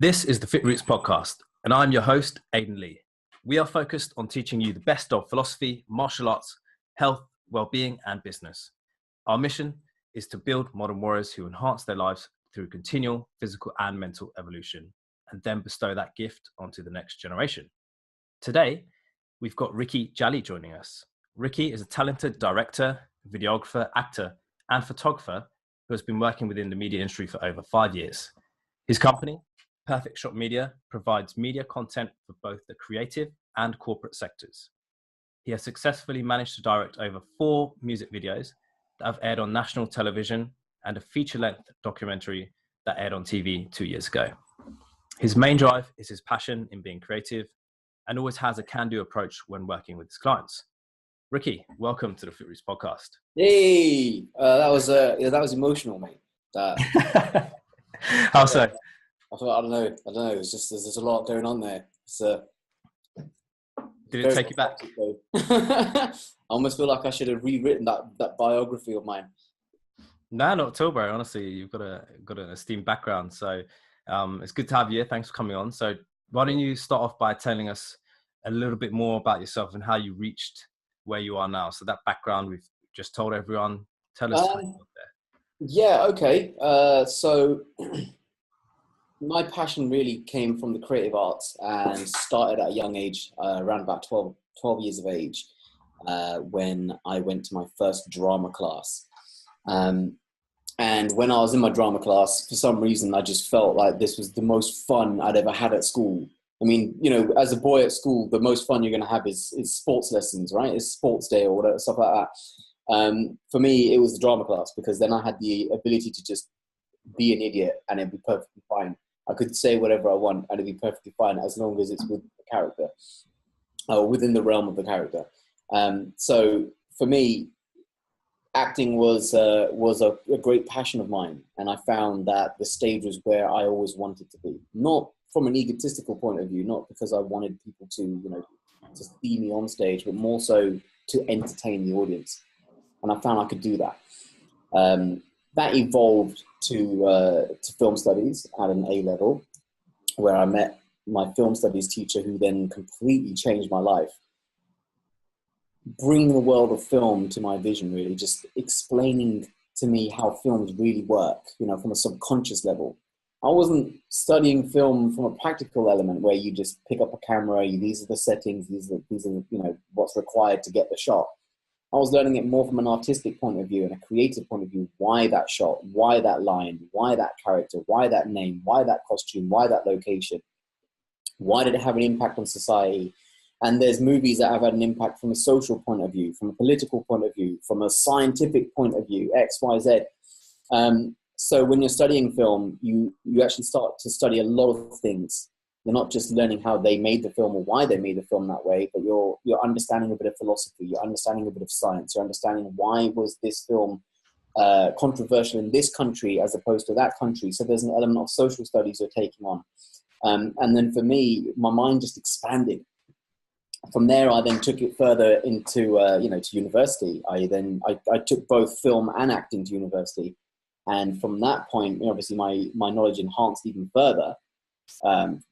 This is the FitRoots podcast, and I'm your host, Aidan Lee. We are focused on teaching you the best of philosophy, martial arts, health, well-being, and business. Our mission is to build modern warriors who enhance their lives through continual physical and mental evolution, and then bestow that gift onto the next generation. Today, we've got Ricky Jhalli joining us. Ricky is a talented director, videographer, actor, and photographer who has been working within the media industry for over 5 years. His company, Perfect Shot Media, provides media content for both the creative and corporate sectors. He has successfully managed to direct over 4 music videos that have aired on national television and a feature-length documentary that aired on TV 2 years ago. His main drive is his passion in being creative and always has a can-do approach when working with his clients. Ricky, welcome to the FitRoots podcast. Hey, that was emotional, mate. How so? I don't know. It's just there's a lot going on there. Did it take you back? I almost feel like I should have rewritten that biography of mine. No, not at all, bro. Honestly, you've got an esteemed background, so it's good to have you. Thanks for coming on. So why don't you start off by telling us a little bit more about yourself and how you reached where you are now? So that background we've just told everyone. Tell us how you got there. Yeah. Okay. So my passion really came from the creative arts and started at a young age, around about 12 years of age, when I went to my first drama class. And when I was in my drama class, for some reason, I just felt like this was the most fun I'd ever had at school. I mean, you know, as a boy at school, the most fun you're going to have is sports lessons, right? It's sports day or whatever, stuff like that. For me, it was the drama class because then I had the ability to just be an idiot and it'd be perfectly fine. I could say whatever I want and it'd be perfectly fine as long as it's with the character, or within the realm of the character. So for me, acting was a great passion of mine, and I found that the stage was where I always wanted to be. Not from an egotistical point of view, not because I wanted people to to see me on stage, but more so to entertain the audience. And I found I could do that. That evolved to film studies at an A level, where I met my film studies teacher, who then completely changed my life. Bringing the world of film to my vision, really, just explaining to me how films really work, from a subconscious level. I wasn't studying film from a practical element where you just pick up a camera, these are the settings, these are what's required to get the shot. I was learning it more from an artistic point of view and a creative point of view. Why that shot? Why that line? Why that character? Why that name? Why that costume? Why that location? Why did it have an impact on society? And there's movies that have had an impact from a social point of view, from a political point of view, from a scientific point of view, X, Y, Z. So when you're studying film, you actually start to study a lot of things. You're not just learning how they made the film or why they made the film that way, but you're understanding a bit of philosophy, you're understanding a bit of science, you're understanding why was this film controversial in this country as opposed to that country. So there's an element of social studies you're taking on. And then for me, my mind just expanded. From there, I then took it further into, to university. I took both film and acting to university. And from that point, obviously my knowledge enhanced even further.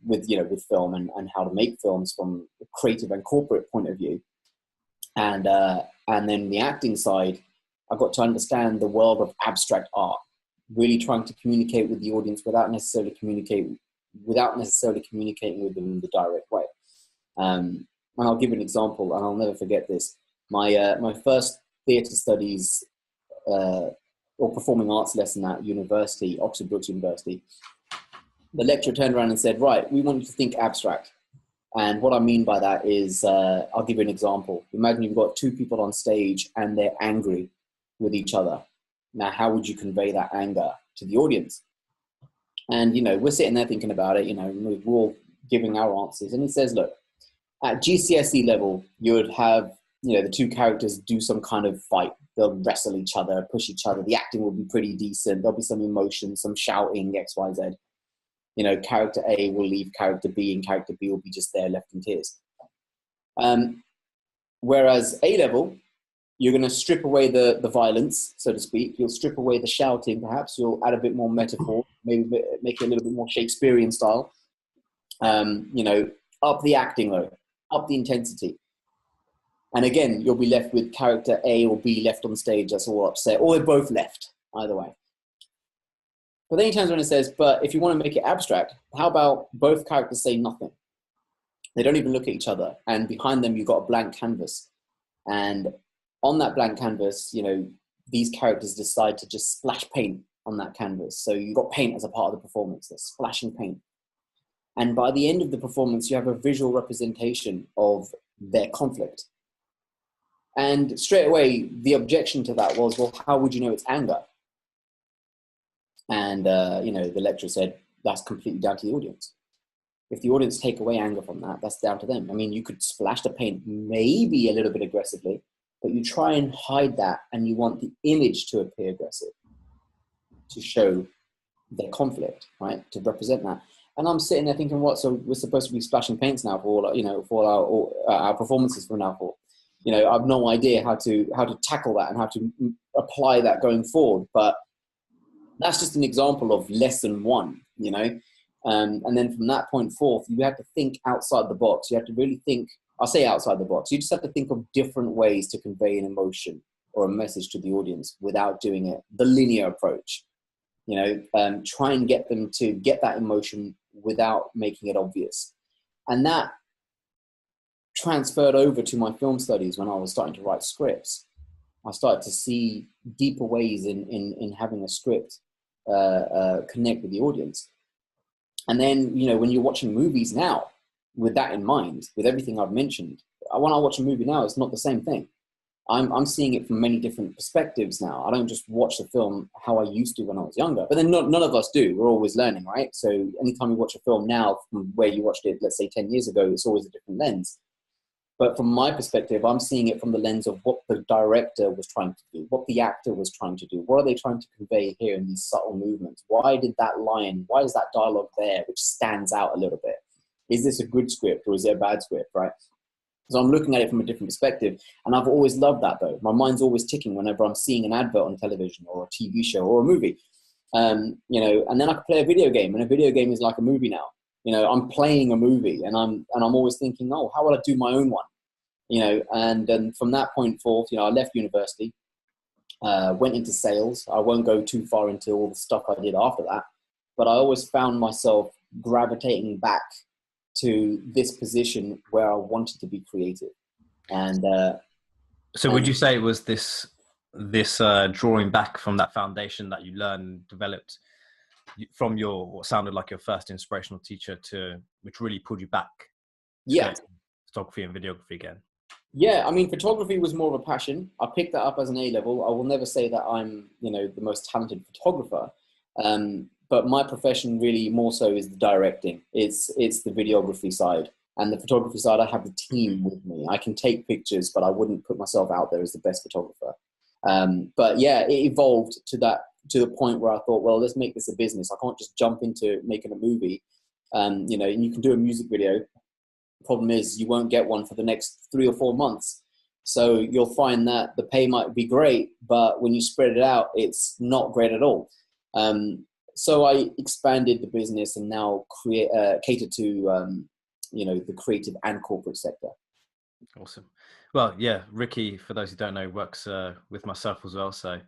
With film and how to make films from a creative and corporate point of view. And then the acting side, I got to understand the world of abstract art, really trying to communicate with the audience without necessarily communicating with them in the direct way. And I'll give an example, and I'll never forget this. My first theatre studies or performing arts lesson at university, Oxford Brookes University, the lecturer turned around and said, right, we want you to think abstract. And what I mean by that is, I'll give you an example. Imagine you've got 2 people on stage and they're angry with each other. Now, how would you convey that anger to the audience? And, we're sitting there thinking about it, we're all giving our answers. And he says, look, at GCSE level, you would have, the 2 characters do some kind of fight. They'll wrestle each other, push each other. The acting will be pretty decent. There'll be some emotion, some shouting, X, Y, Z. Character A will leave character B and character B will be just there left in tears. Whereas A level, you're going to strip away the violence, so to speak. You'll strip away the shouting, perhaps. You'll add a bit more metaphor, maybe make it a little bit more Shakespearean style. You know, up the acting though, up the intensity. And again, you'll be left with character A or B left on stage that's all upset, or they're both left, either way. But then he turns around and says, but if you want to make it abstract, how about both characters say nothing? They don't even look at each other. And behind them, you've got a blank canvas. And on that blank canvas, you know, these characters decide to just splash paint on that canvas. So you've got paint as a part of the performance. They're splashing paint. And by the end of the performance, you have a visual representation of their conflict. And straight away, the objection to that was, well, how would you know it's anger? And, you know, the lecturer said, that's completely down to the audience. If the audience take away anger from that, that's down to them. I mean, you could splash the paint maybe a little bit aggressively, but you try and hide that, and you want the image to appear aggressive to show their conflict, right? To represent that. And I'm sitting there thinking, what? So we're supposed to be splashing paints now for all, you know, for all our performances from now for. You know, I've no idea how to tackle that and how to apply that going forward. But that's just an example of lesson one, you know. And then from that point forth, you have to think outside the box. You have to really think, I'll say outside the box. You just have to think of different ways to convey an emotion or a message to the audience without doing it the linear approach. You know, try and get them to get that emotion without making it obvious. And that transferred over to my film studies when I was starting to write scripts. I started to see deeper ways in having a script connect with the audience. And then, you know, when you're watching movies now, with that in mind, with everything I've mentioned, when I watch a movie now, it's not the same thing. I'm seeing it from many different perspectives now. I don't just watch the film how I used to when I was younger. But then none of us do. We're always learning, right? So anytime you watch a film now from where you watched it, let's say 10 years ago, it's always a different lens. But from my perspective, I'm seeing it from the lens of what the director was trying to do, what the actor was trying to do. What are they trying to convey here in these subtle movements? Why is that dialogue there, which stands out a little bit? Is this a good script or is it a bad script, right? So I'm looking at it from a different perspective. And I've always loved that, though. My mind's always ticking whenever I'm seeing an advert on television or a TV show or a movie. You know, and then I could play a video game, and a video game is like a movie now. You know, I'm playing a movie, and I'm always thinking, oh, how will I do my own one? You know, and then from that point forth, you know, I left university, went into sales. I won't go too far into all the stuff I did after that, but I always found myself gravitating back to this position where I wanted to be creative. And so would you say it was this drawing back from that foundation that you learned, developed from what sounded like your first inspirational teacher, which really pulled you back yeah, to photography and videography again? Yeah, I mean, photography was more of a passion. I picked that up as an A-level. I will never say that I'm, you know, the most talented photographer. But my profession really more so is the directing. It's the videography side. And the photography side, I have the team with me. I can take pictures, but I wouldn't put myself out there as the best photographer. But yeah, it evolved to the point where I thought, well, let's make this a business. I can't just jump into making a movie. You know, and you can do a music video. Problem is, you won't get one for the next 3 or 4 months. So you'll find that the pay might be great, but when you spread it out, it's not great at all. So I expanded the business and now cater to, you know, the creative and corporate sector. Awesome. Well, yeah, Ricky, for those who don't know, works with myself as well. So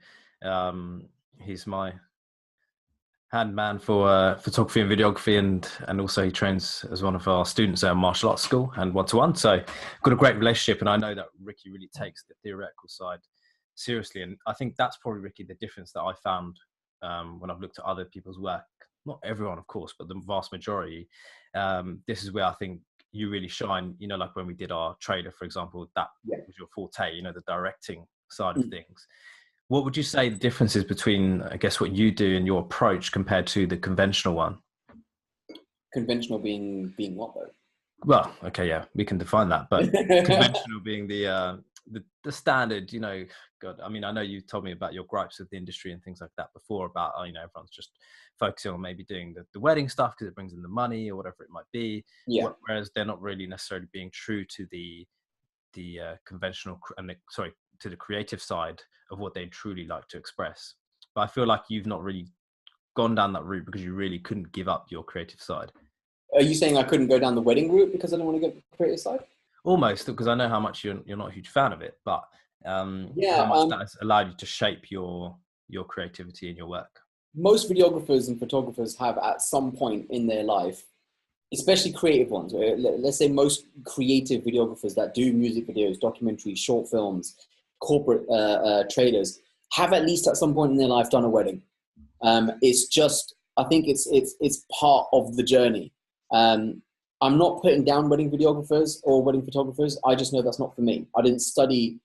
he's my hand man for photography and videography, and also he trains as one of our students at martial arts school and one-to-one. So got a great relationship, and I know that Ricky really takes the theoretical side seriously. And I think that's probably, Ricky, the difference that I found when I've looked at other people's work. Not everyone, of course, but the vast majority. This is where I think you really shine. You know, like when we did our trailer, for example, that was your forte, you know, the directing side of things. What would you say the difference is between, I guess, what you do and your approach compared to the conventional one? Conventional being what, though? Well, okay, yeah, we can define that, but conventional being the standard, you know. God, I mean, I know you told me about your gripes with the industry and things like that before about, you know, everyone's just focusing on maybe doing the wedding stuff because it brings in the money or whatever it might be. Yeah. Whereas they're not really necessarily being true to the conventional to the creative side of what they truly like to express. But I feel like you've not really gone down that route because you really couldn't give up your creative side. Are you saying I couldn't go down the wedding route because I don't want to get the creative side? Almost, because I know how much you're not a huge fan of it, but Yeah, how much that has allowed you to shape your creativity in your work. most videographers and photographers have at some point in their life, especially creative ones. Let's say most creative videographers that do music videos, documentaries, short films, corporate trailers, have at least at some point in their life done a wedding. It's just, I think it's part of the journey. I'm not putting down wedding videographers or wedding photographers. I just know that's not for me. I didn't study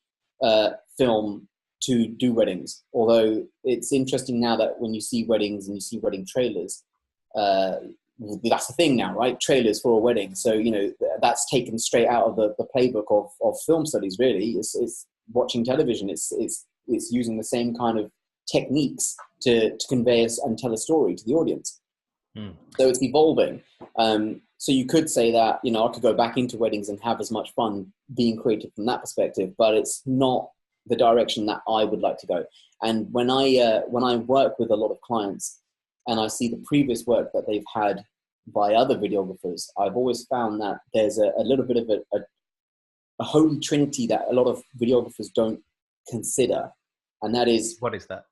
film to do weddings, although it's interesting now that when you see weddings and you see wedding trailers, that's the thing now, right? Trailers for a wedding. So, you know, that's taken straight out of the playbook of film studies, really. It's watching television. It's using the same kind of techniques to convey us and tell a story to the audience. So it's evolving. So you could say that, you know, I could go back into weddings and have as much fun being creative from that perspective, but it's not the direction that I would like to go. And when I work with a lot of clients and I see the previous work that they've had by other videographers, I've always found that there's a little bit of a holy trinity that a lot of videographers don't consider. And that is... What is that?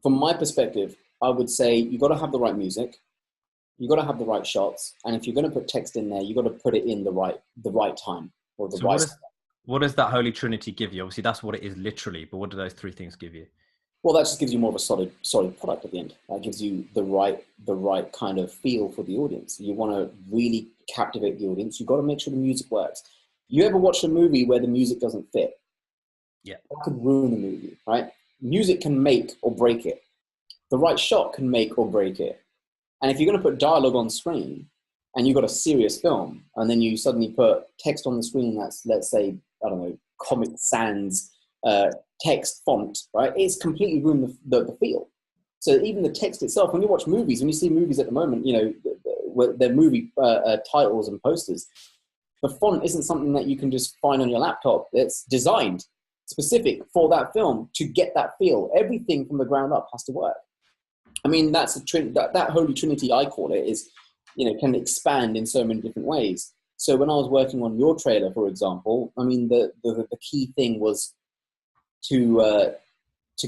From my perspective, I would say you got to have the right music. You got to have the right shots, and if you're going to put text in there, you got to put it in the right time or the right. What does that holy trinity give you? Obviously, that's what it is literally, but what do those three things give you? Well, that just gives you more of a solid product at the end. That gives you the right kind of feel for the audience. You want to really captivate the audience. You've got to make sure the music works. You ever watch a movie where the music doesn't fit? Yeah, that could ruin the movie, right? Music can make or break it. The right shot can make or break it. And if you're going to put dialogue on screen and you've got a serious film and then you suddenly put text on the screen that's, let's say, I don't know, Comic Sans text font, right? It's completely ruined the feel. So even the text itself, when you watch movies, when you see movies at the moment, you know, their movie titles and posters, the font isn't something that you can just find on your laptop. It's designed specific for that film to get that feel. Everything from the ground up has to work. I mean, that's that holy trinity, I call it, is, you know, can expand in so many different ways. So when I was working on your trailer, for example, I mean, the key thing was to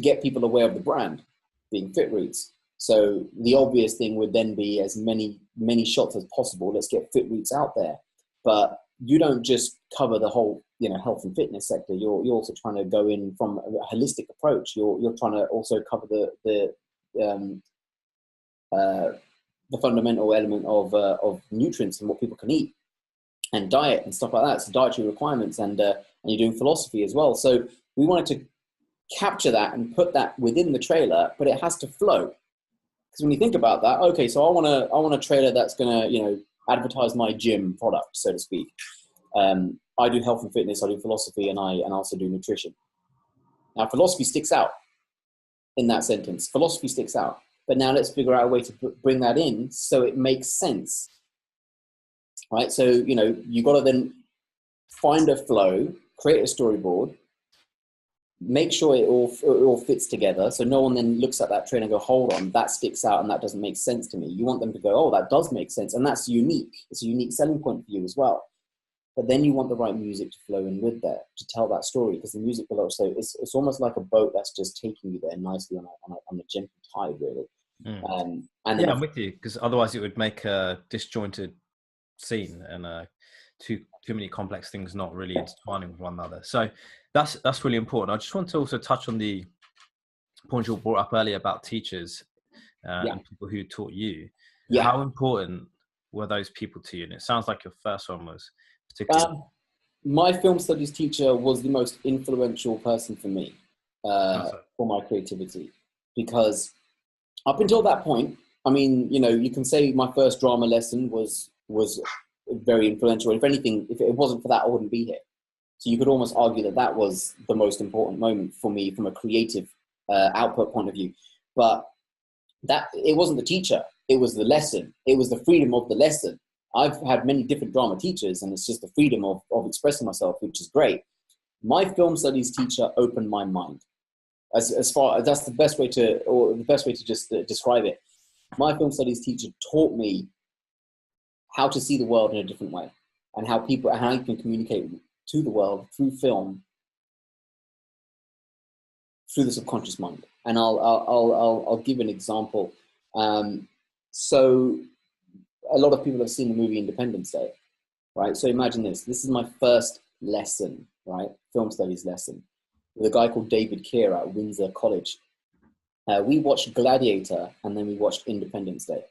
get people aware of the brand, being FitRoots. So the obvious thing would then be as many shots as possible. Let's get FitRoots out there. But you don't just cover the whole, you know, health and fitness sector. You're also trying to go in from a holistic approach. You're trying to also cover the fundamental element of nutrients and what people can eat and diet and stuff like that. So dietary requirements, and you're doing philosophy as well. So we wanted to capture that and put that within the trailer, but it has to flow. Because when you think about that, okay, so I want a trailer that's gonna, you know, advertise my gym product, so to speak. I do health and fitness, I do philosophy, and I also do nutrition. Now, philosophy sticks out in that sentence. Philosophy sticks out. But now let's figure out a way to bring that in so it makes sense, right? So, you know, you got to then find a flow, create a storyboard, make sure it all fits together. So no one then looks at that trailer and go, hold on, that sticks out and that doesn't make sense to me. You want them to go, oh, that does make sense. And that's unique. It's a unique selling point for you as well. But then you want the right music to flow in with that, to tell that story, because the music will also, it's almost like a boat that's just taking you there nicely on a gentle tide, really. And then I'm with you, because otherwise it would make a disjointed scene and too many complex things not really intertwining with one another. So that's really important. I just want to also touch on the point you brought up earlier about teachers and people who taught you. Yeah. How important were those people to you? And it sounds like your first one was particularly. My film studies teacher was the most influential person for me for my creativity, because up until that point, I mean, you know, you can say my first drama lesson was very influential. If anything, if it wasn't for that, I wouldn't be here. So you could almost argue that was the most important moment for me from a creative output point of view. But that it wasn't the teacher, it was the lesson. It was the freedom of the lesson. I've had many different drama teachers, and it's just the freedom of expressing myself, which is great. My film studies teacher opened my mind. As far that's the best way to just describe it. My film studies teacher taught me how to see the world in a different way, and how you can communicate to the world through film, through the subconscious mind. And I'll give an example. So a lot of people have seen the movie Independence Day, right? So imagine this. This is my first lesson, right? Film studies lesson with a guy called David Keir at Windsor College. We watched Gladiator and then we watched Independence Day.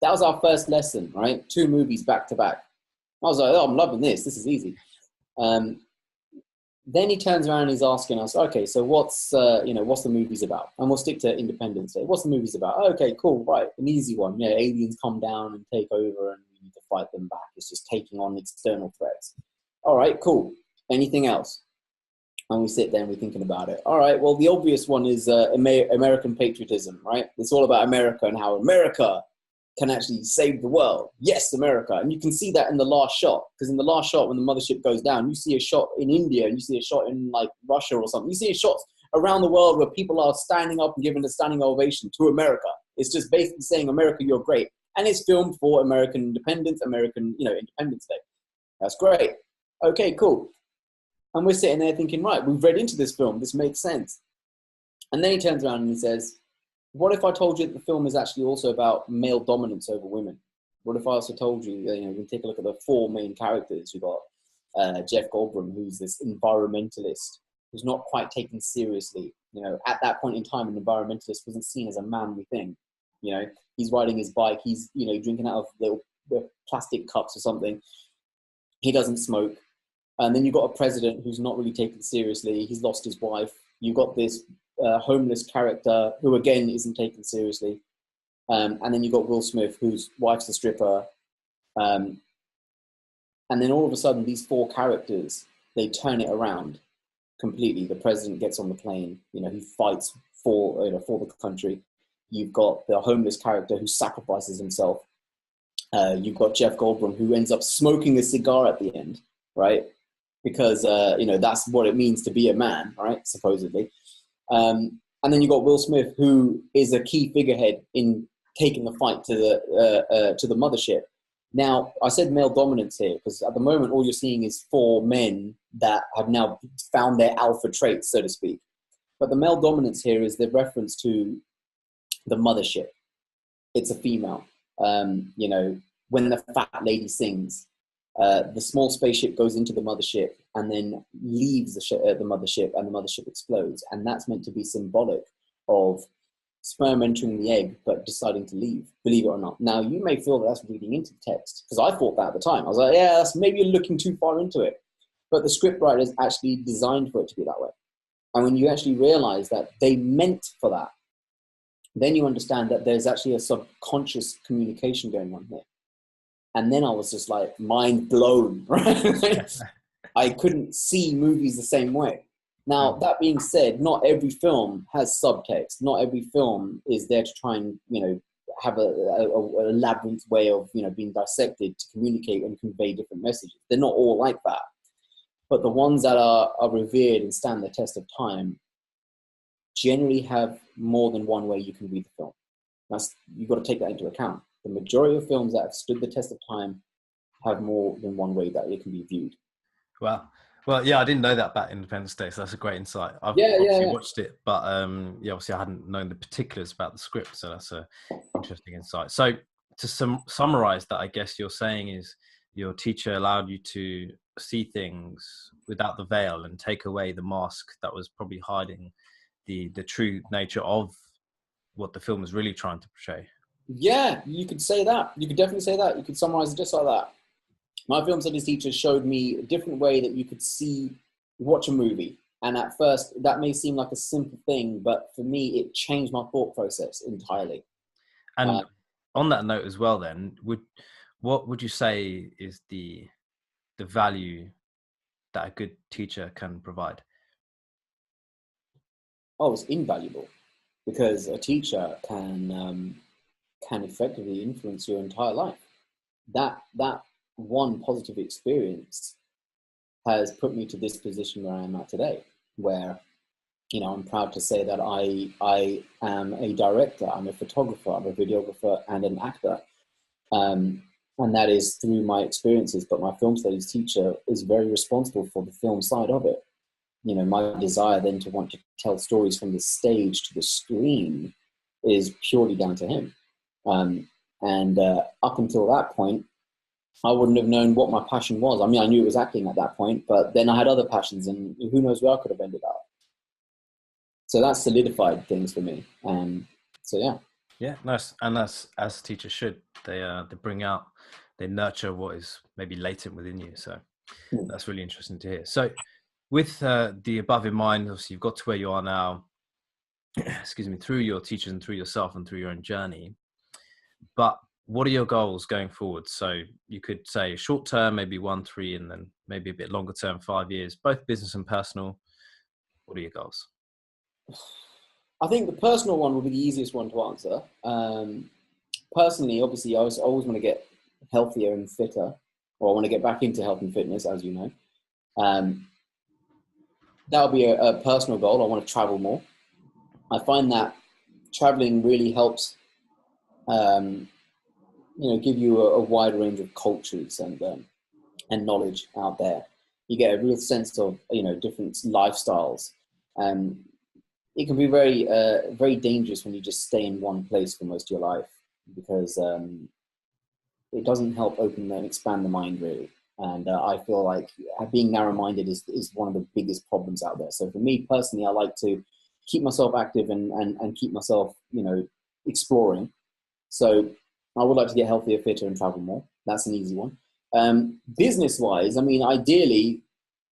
That was our first lesson, right? 2 movies back to back. I was like, oh, I'm loving this. This is easy. Then he turns around and he's asking us, okay, so what's the movies about? And we'll stick to Independence Day. What's the movies about? Oh, okay, cool, right, an easy one. Yeah, aliens come down and take over and we need to fight them back. It's just taking on external threats. All right, cool. Anything else? And we sit there and we're thinking about it. All right, well, the obvious one is American patriotism, right? It's all about America and how America can actually save the world. Yes, America. And you can see that in the last shot, because in the last shot, when the mothership goes down, you see a shot in India, and you see a shot in like Russia or something. You see shots around the world where people are standing up and giving a standing ovation to America. It's just basically saying, America, you're great. And it's filmed for American independence, Independence Day. That's great. Okay, cool. And we're sitting there thinking, right, we've read into this film. This makes sense. And then he turns around and he says, what if I told you that the film is actually also about male dominance over women? What if I also told you, you can take a look at the 4 main characters. You've got Jeff Goldblum, who's this environmentalist, who's not quite taken seriously. At that point in time, an environmentalist wasn't seen as a manly thing. He's riding his bike, he's, drinking out of the plastic cups or something. He doesn't smoke. And then you've got a president who's not really taken seriously. He's lost his wife. You've got this homeless character who again isn't taken seriously, and then you've got Will Smith, whose wife's a stripper, and then all of a sudden these 4 characters, they turn it around completely. The president gets on the plane, he fights for the country. You've got the homeless character who sacrifices himself. You've got Jeff Goldblum, who ends up smoking a cigar at the end, right? Because that's what it means to be a man, right? Supposedly. And then you got Will Smith, who is a key figurehead in taking the fight to the mothership. Now, I said male dominance here because at the moment, all you're seeing is 4 men that have now found their alpha traits, so to speak. But the male dominance here is the reference to the mothership. It's a female. When the fat lady sings, the small spaceship goes into the mothership and then leaves the mothership, and the mothership explodes. And that's meant to be symbolic of sperm entering the egg but deciding to leave, believe it or not. Now, you may feel that that's reading into the text, because I thought that at the time. I was like, yeah, that's maybe you're looking too far into it. But the script writers actually designed for it to be that way. And when you actually realize that they meant for that, then you understand that there's actually a subconscious communication going on here. And then I was just like mind blown, right? I couldn't see movies the same way. Now, that being said, not every film has subtext. Not every film is there to try and, have a labyrinth way of, being dissected to communicate and convey different messages. They're not all like that. But the ones that are revered and stand the test of time generally have more than one way you can read the film. You've got to take that into account. The majority of films that have stood the test of time have more than one way that it can be viewed. Wow. Well, yeah, I didn't know that about Independence Day, so that's a great insight. I've watched it, but obviously I hadn't known the particulars about the script, so that's a interesting insight. So to summarize that, I guess you're saying is your teacher allowed you to see things without the veil and take away the mask that was probably hiding the true nature of what the film was really trying to portray. Yeah, you could say that. You could definitely say that. You could summarize it just like that. My film studies teacher showed me a different way that you could watch a movie. And at first, that may seem like a simple thing, but for me, it changed my thought process entirely. And on that note as well, then, what would you say is the value that a good teacher can provide? Oh, it's invaluable, because a teacher can effectively influence your entire life. That one positive experience has put me to this position where I am at today, where, I'm proud to say that I am a director, I'm a photographer, I'm a videographer, and an actor. And that is through my experiences. But my film studies teacher is very responsible for the film side of it. You know, my desire then to want to tell stories from the stage to the screen is purely down to him. And up until that point, I wouldn't have known what my passion was. I mean, I knew it was acting at that point, but then I had other passions, and who knows where I could have ended up. So that solidified things for me. So yeah. Yeah, nice. And that's as teachers should. They bring out, they nurture what is maybe latent within you. So that's really interesting to hear. So with the above in mind, obviously you've got to where you are now, excuse me, through your teachers and through yourself and through your own journey. But what are your goals going forward? So you could say short term, maybe 1, 3, and then maybe a bit longer term, 5 years, both business and personal. What are your goals? I think the personal one will be the easiest one to answer. Personally, obviously, I always want to get healthier and fitter, or I want to get back into health and fitness, as you know. That'll be a personal goal. I want to travel more. I find that traveling really helps, give you a wide range of cultures and knowledge out there. You get a real sense of, different lifestyles. It can be very, very dangerous when you just stay in one place for most of your life, because it doesn't help open and expand the mind, really. And I feel like being narrow-minded is one of the biggest problems out there. So for me personally, I like to keep myself active and keep myself, exploring. So I would like to get healthier, fitter, and travel more. That's an easy one. Business-wise, I mean, ideally,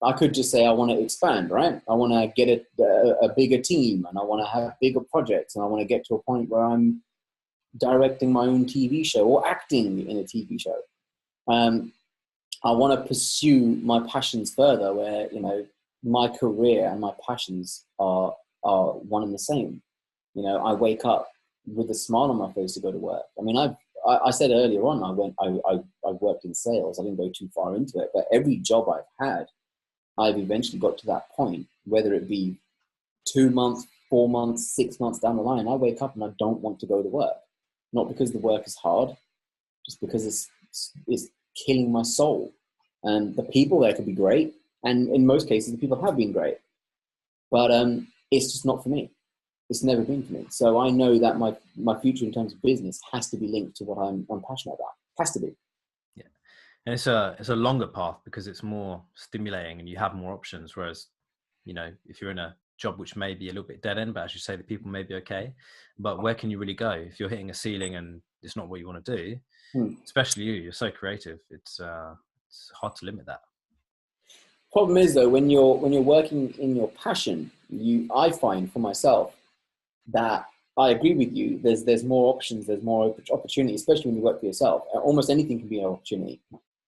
I could just say I want to expand, right? I want to get a bigger team, and I want to have bigger projects, and I want to get to a point where I'm directing my own TV show or acting in a TV show. I want to pursue my passions further, where, my career and my passions are one and the same. I wake up with a smile on my face to go to work. I mean, I said earlier on, I worked in sales. I didn't go too far into it, but every job I've had, I've eventually got to that point, whether it be 2 months, 4 months, 6 months down the line, I wake up and I don't want to go to work. Not because the work is hard, just because it's killing my soul. And the people there could be great, and in most cases, the people have been great, but it's just not for me. It's never been for me. So I know that my future in terms of business has to be linked to what I'm passionate about. Has to be. Yeah, and it's a longer path because it's more stimulating and you have more options. Whereas, if you're in a job which may be a little bit dead end, but as you say, the people may be okay, but where can you really go if you're hitting a ceiling and it's not what you want to do? Especially you're so creative. It's hard to limit that. Problem is, though, when you're working in your passion, I find for myself that I agree with you. There's more options, there's more opportunity, especially when you work for yourself. Almost anything can be an opportunity,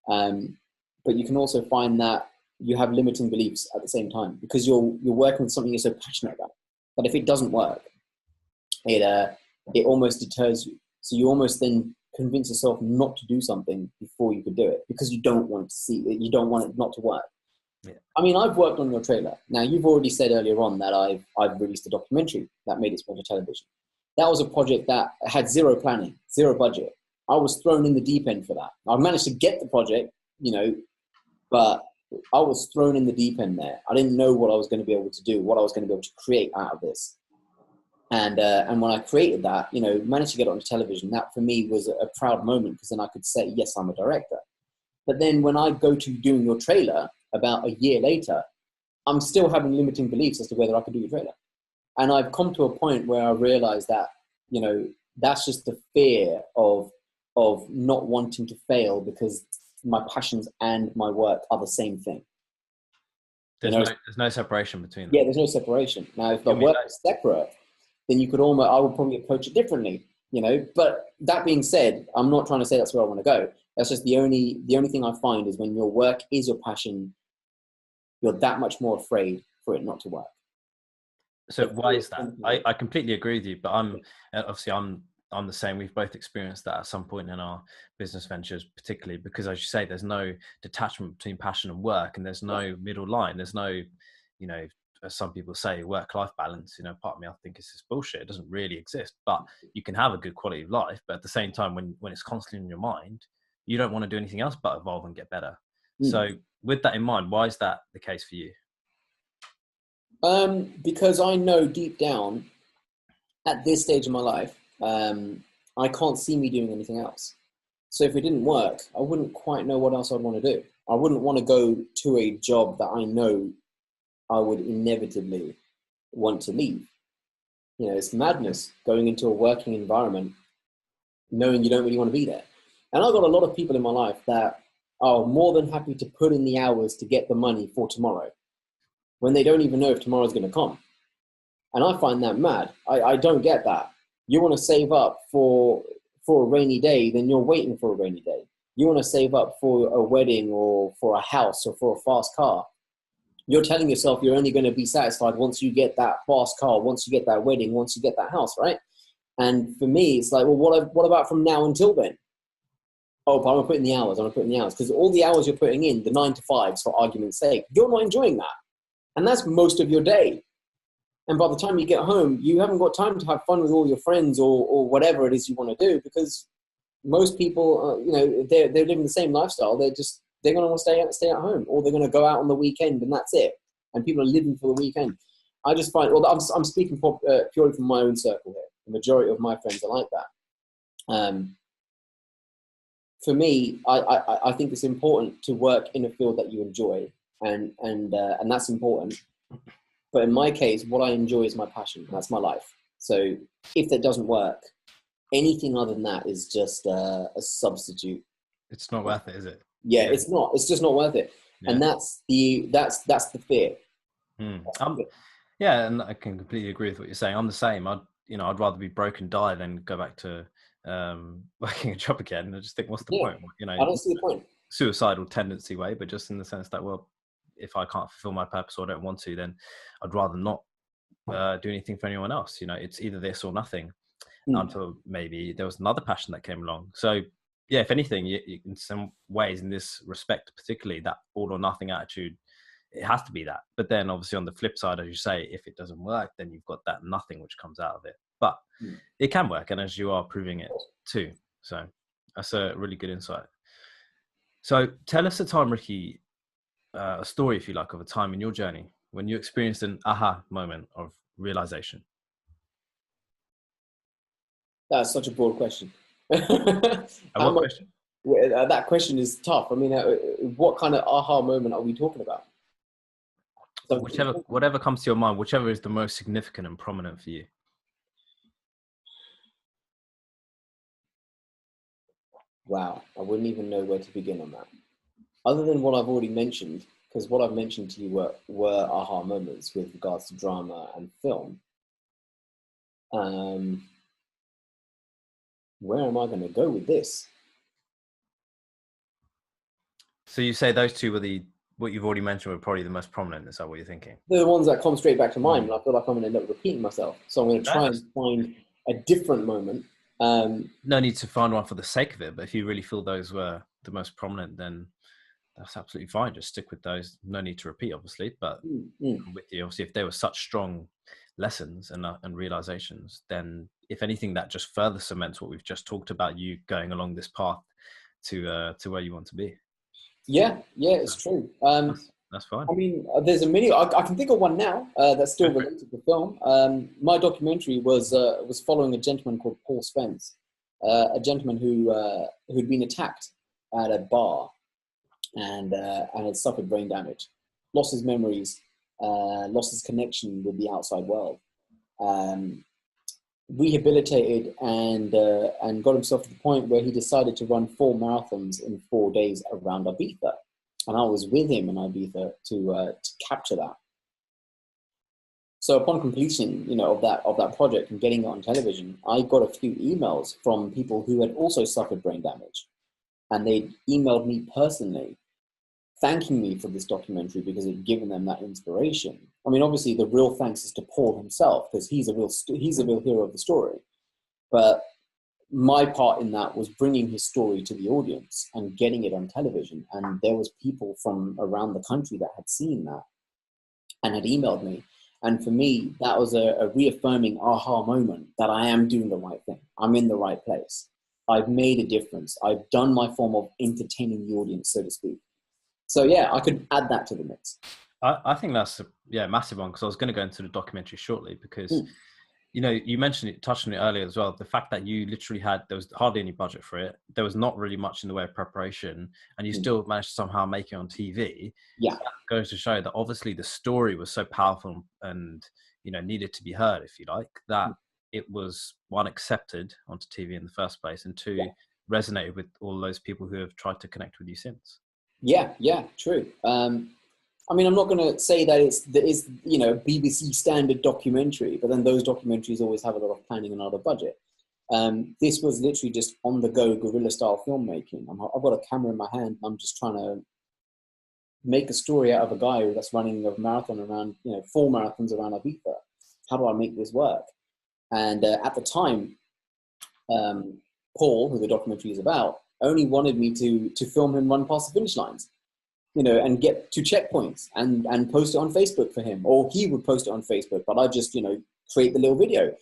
but you can also find that you have limiting beliefs at the same time, because you're working with something you're so passionate about. But if it doesn't work, it almost deters you. So you almost then convince yourself not to do something before you could do it, because you don't want to see it. You don't want it not to work. Yeah. I mean, I've worked on your trailer. Now, you've already said earlier on that I've released a documentary that made its way to television. That was a project that had zero planning, zero budget. I was thrown in the deep end for that. I managed to get the project, but I was thrown in the deep end there. I didn't know what I was going to be able to do, what I was going to be able to create out of this. And when I created that, managed to get it on television, that for me was a proud moment, because then I could say, yes, I'm a director. But then when I go to doing your trailer about a year later, I'm still having limiting beliefs as to whether I could do your trailer. And I've come to a point where I realize that, that's just the fear of not wanting to fail, because my passions and my work are the same thing. There's no separation between them. Yeah, there's no separation. Now, if the work is separate, then I would probably approach it differently, But that being said, I'm not trying to say that's where I want to go. That's just the only thing I find is when your work is your passion, you're that much more afraid for it not to work. So why is that? I completely agree with you, but I'm the same. We've both experienced that at some point in our business ventures, particularly because, as you say, there's no detachment between passion and work, and there's no middle line. There's no, as some people say, work-life balance. Part of me, I think, is this bullshit. It doesn't really exist, but you can have a good quality of life. But at the same time, when it's constantly in your mind, you don't want to do anything else but evolve and get better. Mm. So with that in mind, why is that the case for you? Because I know deep down at this stage of my life, I can't see me doing anything else. So if it didn't work, I wouldn't quite know what else I'd want to do. I wouldn't want to go to a job that I know I would inevitably want to leave. You know, it's madness going into a working environment knowing you don't really want to be there. And I've got a lot of people in my life that are more than happy to put in the hours to get the money for tomorrow when they don't even know if tomorrow's going to come. And I find that mad. I don't get that. You want to save up for a rainy day, then you're waiting for a rainy day. You want to save up for a wedding or for a house or for a fast car. You're telling yourself you're only going to be satisfied once you get that fast car, once you get that wedding, once you get that house, right? And for me, it's like, well, what about from now until then? Oh, but I'm going to put in the hours. I'm going to put in the hours. Because all the hours you're putting in, the 9 to 5s, for argument's sake, you're not enjoying that. And that's most of your day. And by the time you get home, you haven't got time to have fun with all your friends or whatever it is you want to do, because most people, you know, they're living the same lifestyle. They're going to want to stay at home, or they're going to go out on the weekend, and that's it. And people are living for the weekend. I just find, well, I'm speaking purely from my own circle here. The majority of my friends are like that. For me, I think it's important to work in a field that you enjoy, and that's important. But in my case, what I enjoy is my passion. That's my life. So if that doesn't work, anything other than that is just a substitute. It's not worth it, is it? Yeah, it's not. It's just not worth it. Yeah. And that's the fear. Yeah, and I can completely agree with what you're saying. I'm the same. I'd rather be broke and die than go back to working a job again. I just think, what's the point? You know, I don't see the point. Suicidal tendency way, but just in the sense that, well, if I can't fulfill my purpose or don't want to, then I'd rather not do anything for anyone else. You know, it's either this or nothing. Until maybe there was another passion that came along. So yeah, if anything, you, in some ways, in this respect, particularly, that all or nothing attitude, it has to be that. But then obviously on the flip side, as you say, if it doesn't work, then you've got that nothing which comes out of it. But it can work, and as you are proving it too. So that's a really good insight. So tell us a time, Ricky, a story, if you like, of a time in your journey when you experienced an aha moment of realization. That's such a broad question. What question? That question is tough. I mean, what kind of aha moment are we talking about? So whatever comes to your mind, whichever is the most significant and prominent for you. Wow, I wouldn't even know where to begin on that. Other than what I've already mentioned, because what I've mentioned to you were aha moments with regards to drama and film. Where am I going to go with this? So you say those two were what you've already mentioned were probably the most prominent. Is that what you're thinking? They're the ones that come straight back to mind, and I feel like I'm going to end up repeating myself. So I'm going to try and find a different moment. No need to find one for the sake of it, but if you really feel those were the most prominent, then that's absolutely fine. Just stick with those. No need to repeat, obviously, but with you, obviously, if they were such strong lessons and realizations, then if anything, that just further cements what we've just talked about, you going along this path to where you want to be. Yeah, it's true. That's fine. I mean, there's a mini. I can think of one now that's still related to film. My documentary was following a gentleman called Paul Spence, a gentleman who'd been attacked at a bar, and had suffered brain damage, lost his memories, lost his connection with the outside world, rehabilitated, and got himself to the point where he decided to run 4 marathons in 4 days around Ibiza. And I was with him in Ibiza to capture that. So upon completion, of that project and getting it on television, I got a few emails from people who had also suffered brain damage, and they emailed me personally, thanking me for this documentary because it had given them that inspiration. I mean, obviously, the real thanks is to Paul himself, because he's a real hero of the story. But my part in that was bringing his story to the audience and getting it on television. And there was people from around the country that had seen that and had emailed me. And for me, that was a reaffirming aha moment that I am doing the right thing. I'm in the right place. I've made a difference. I've done my form of entertaining the audience, so to speak. So yeah, I could add that to the mix. I think that's a massive one, because I was going to go into the documentary shortly, because you know, you mentioned it, touched on it earlier as well, the fact that you literally there was hardly any budget for it, there was not really much in the way of preparation, and you still managed to somehow make it on TV. Yeah, that goes to show that obviously the story was so powerful and, you know, needed to be heard, if you like, that it was, one, accepted onto TV in the first place, and two, resonated with all those people who have tried to connect with you since. Yeah, true. I mean, I'm not going to say that it's you know, BBC standard documentary, but then those documentaries always have a lot of planning and a lot of budget. This was literally just on the go guerrilla style filmmaking. I've got a camera in my hand, and I'm just trying to make a story out of a guy that's running a marathon around, you know, 4 marathons around Ibiza. How do I make this work? And at the time, Paul, who the documentary is about, only wanted me to film him run past the finish lines, you know, and get to checkpoints and post it on Facebook for him, or he would post it on Facebook, but I just, you know, create the little video.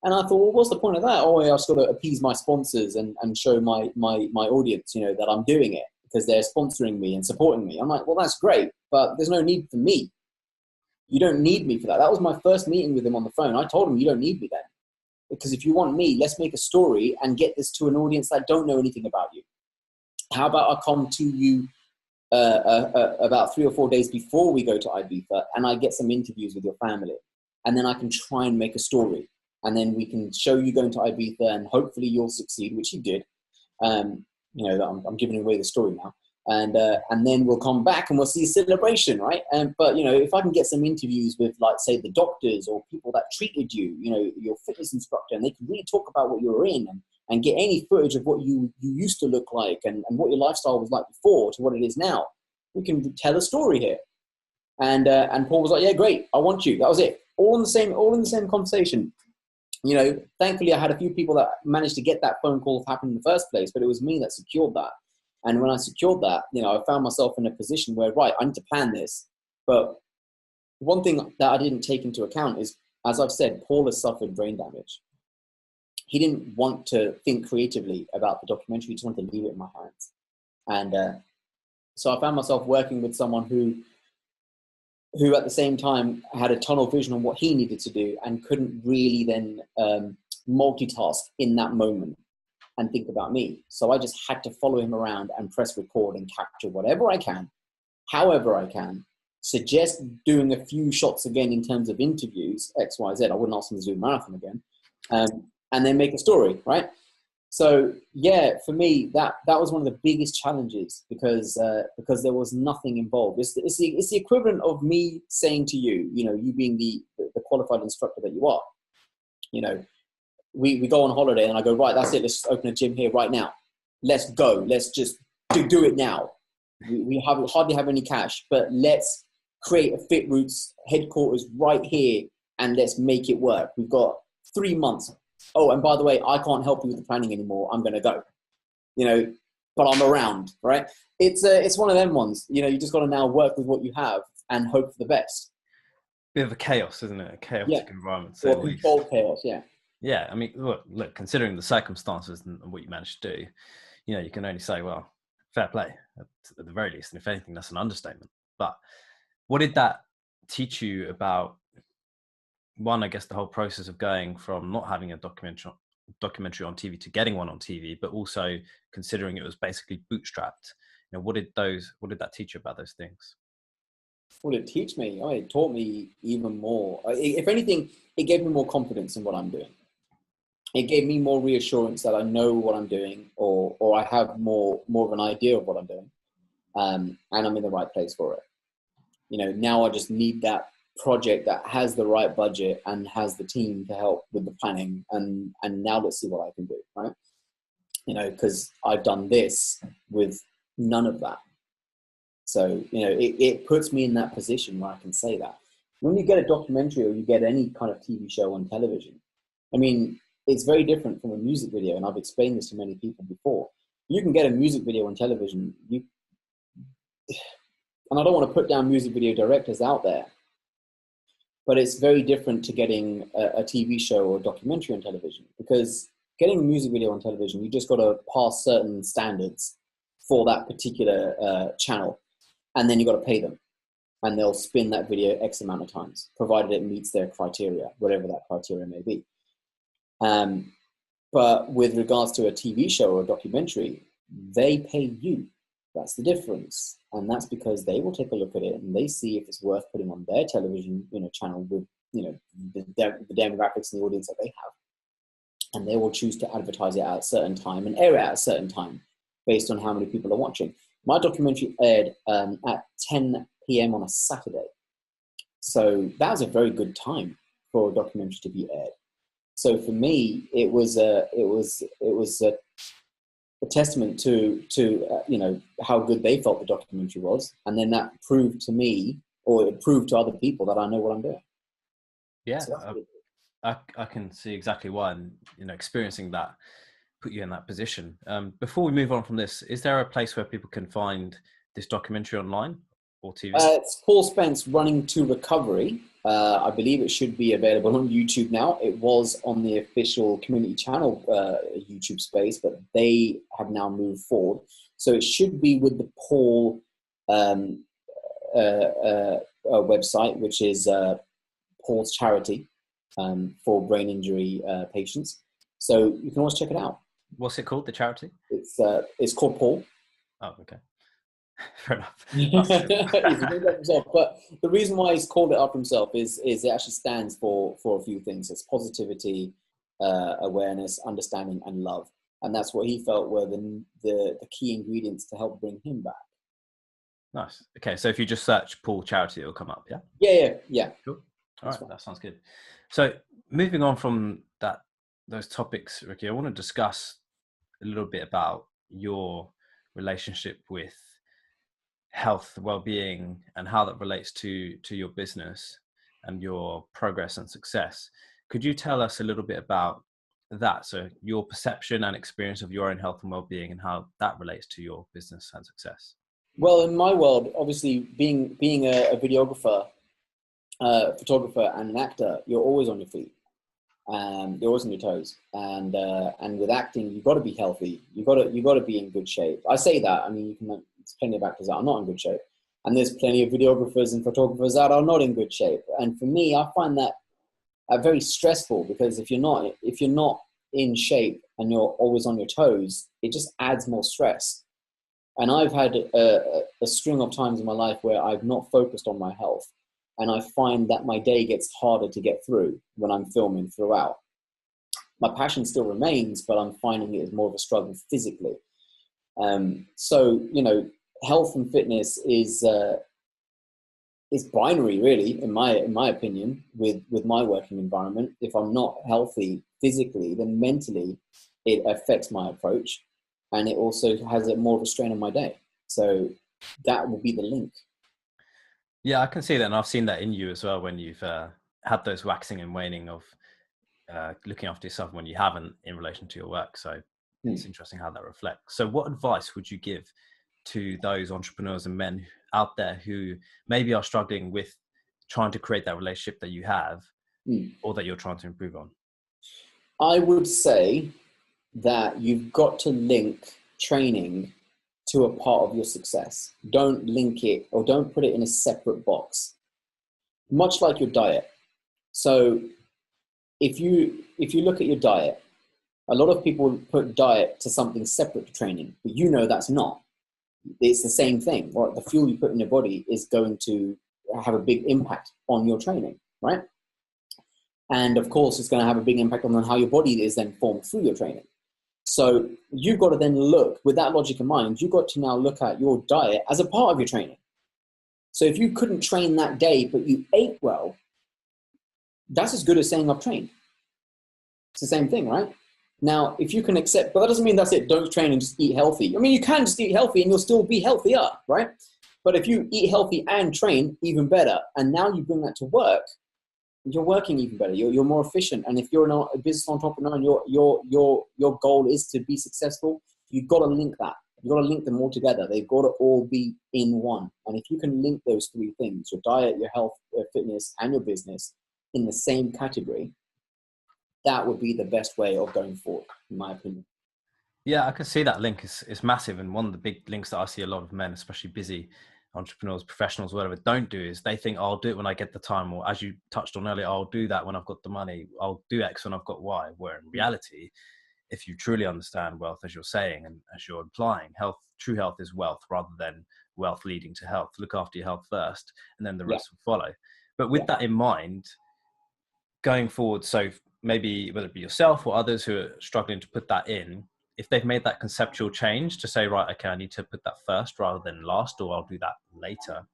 And I thought, well, what's the point of that? Oh, yeah, I've just got to appease my sponsors and show my audience, you know, that I'm doing it because they're sponsoring me and supporting me. I'm like, well, that's great, but there's no need for me. You don't need me for that. That was my first meeting with him on the phone. I told him, you don't need me then. Because if you want me, let's make a story and get this to an audience that don't know anything about you. How about I come to you about 3 or 4 days before we go to Ibiza, and I get some interviews with your family, and then I can try and make a story, and then we can show you going to Ibiza, and hopefully you'll succeed, which you did. You know, I'm giving away the story now, and then we'll come back and we'll see a celebration, right? But you know, if I can get some interviews with, like, say, the doctors or people that treated you, you know, your fitness instructor, and they can really talk about what you were in, and get any footage of what you used to look like and what your lifestyle was like before to what it is now. We can tell a story here. And Paul was like, yeah, great, I want you. That was it. All in the same conversation. You know, thankfully I had a few people that managed to get that phone call happen in the first place, but it was me that secured that. And when I secured that, you know, I found myself in a position where, right, I need to plan this. But one thing that I didn't take into account is, as I've said, Paul has suffered brain damage. He didn't want to think creatively about the documentary. He just wanted to leave it in my hands. And so I found myself working with someone who at the same time had a tunnel vision on what he needed to do and couldn't really then multitask in that moment and think about me. So I just had to follow him around and press record and capture whatever I can, however I can, suggest doing a few shots again in terms of interviews, X, Y, Z. I wouldn't ask him to do a marathon again. And then make a story, right? So yeah, for me, that was one of the biggest challenges because there was nothing involved. It's the equivalent of me saying to you, you know, you being the qualified instructor that you are, you know, we go on holiday and I go, right, that's it. Let's open a gym here right now. Let's go. Let's just do it now. We hardly have any cash, but let's create a FitRoots headquarters right here and let's make it work. We've got 3 months. Oh, and by the way, I can't help you with the planning anymore. I'm going to go, you know, but I'm around, right? It's one of them ones, you know, you just got to now work with what you have and hope for the best. Bit of a chaos, isn't it? A chaotic environment. Or controlled chaos, yeah. Yeah, I mean, look, considering the circumstances and what you managed to do, you know, you can only say, well, fair play at the very least. And if anything, that's an understatement. But what did that teach you about, one, I guess the whole process of going from not having a documentary on TV to getting one on TV, but also considering it was basically bootstrapped? You know, what did that teach you about those things? What did it teach me? Oh, it taught me even more. If anything, it gave me more confidence in what I'm doing. It gave me more reassurance that I know what I'm doing, or I have more of an idea of what I'm doing, and I'm in the right place for it. You know, now I just need that project that has the right budget and has the team to help with the planning, and now let's see what I can do, right? You know, because I've done this with none of that. So, you know, it puts me in that position where I can say that. When you get a documentary or you get any kind of TV show on television, I mean, it's very different from a music video, and I've explained this to many people before. You can get a music video on television, and I don't want to put down music video directors out there, but it's very different to getting a TV show or a documentary on television, because getting a music video on television, you just got to pass certain standards for that particular channel, and then you got to pay them, and they'll spin that video X amount of times, provided it meets their criteria, whatever that criteria may be. But with regards to a TV show or a documentary, they pay you. That's the difference. And that's because they will take a look at it and they see if it's worth putting on their television, channel with, the demographics and the audience that they have. And they will choose to advertise it at a certain time and air it at a certain time based on how many people are watching. My documentary aired at 10 p.m. on a Saturday. So that was a very good time for a documentary to be aired. So for me, it was a testament to how good they felt the documentary was, and then that proved to me, or it proved to other people, that I know what I'm doing. Yeah, So I can see exactly why, and experiencing that put you in that position. Before we move on from this, is there a place where people can find this documentary online or TV? It's Paul Spence, Running to Recovery. I believe it should be available on YouTube now. It was on the official community channel YouTube space, but they have now moved forward. So it should be with the Paul website, which is Paul's charity for brain injury patients. So you can always check it out. What's it called, the charity? It's called Paul. Oh, okay. Fair enough. But the reason why he's called it after himself is it actually stands for a few things. It's positivity, awareness, understanding, and love. And that's what he felt were the key ingredients to help bring him back. Nice. Okay, so if you just search Paul Charity, it'll come up, yeah? Yeah. Cool. All right, that sounds good. So moving on from those topics, Ricky, I want to discuss a little bit about your relationship with health, well-being, and how that relates to your business and your progress and success. Could you tell us a little bit about that? So your perception and experience of your own health and well-being and how that relates to your business and success. Well, in my world, obviously being a videographer, photographer, and an actor, you're always on your feet. You're always on your toes, and with acting, you've got to be healthy. You've got to be in good shape. I say that. I mean, there's plenty of actors that are not in good shape, and there's plenty of videographers and photographers that are not in good shape. And for me, I find that very stressful, because if you're not in shape and you're always on your toes, it just adds more stress. And I've had a string of times in my life where I've not focused on my health. And I find that my day gets harder to get through when I'm filming throughout. My passion still remains, but I'm finding it as more of a struggle physically. So, health and fitness is binary, really, in my opinion, with my working environment. If I'm not healthy physically, then mentally it affects my approach, and it also has more of a strain on my day. So that will be the link. Yeah, I can see that, and I've seen that in you as well when you've had those waxing and waning of looking after yourself when you haven't in relation to your work. So it's interesting how that reflects. So what advice would you give to those entrepreneurs and men out there who maybe are struggling with trying to create that relationship that you have or that you're trying to improve on? I would say that you've got to link training to a part of your success. Don't link it, or don't put it in a separate box, much like your diet. So if you look at your diet, a lot of people put diet to something separate to training, but that's not. It's the same thing. Right? The fuel you put in your body is going to have a big impact on your training, right? And of course, it's going to have a big impact on how your body is then formed through your training. So you've got to then look, with that logic in mind, you've got to now look at your diet as a part of your training. So if you couldn't train that day, but you ate well, that's as good as saying I've trained. It's the same thing, right? Now, if you can accept, but that doesn't mean that's it. Don't train and just eat healthy. I mean, you can just eat healthy and you'll still be healthier, right? But if you eat healthy and train, even better. And now you bring that to work, you're working even better. You're more efficient. And if you're a business entrepreneur and your goal is to be successful, you've got to link that. You've got to link them all together. They've got to all be in one. And if you can link those three things, your diet, your health, your fitness, and your business in the same category, that would be the best way of going forward. in my opinion. Yeah, I can see that link. It's massive. And one of the big links that I see a lot of men, especially busy entrepreneurs, professionals, whatever, don't do is they think, oh, I'll do it when I get the time. Or as you touched on earlier, I'll do that when I've got the money. I'll do X when I've got Y. Where in reality, if you truly understand wealth, as you're saying, and as you're implying, true health is wealth rather than wealth leading to health. Look after your health first, and then the Yeah. rest will follow. But with that in mind, going forward, so maybe whether it be yourself or others who are struggling to put that in, if they've made that conceptual change to say, right, okay, I need to put that first rather than last, or I'll do that later.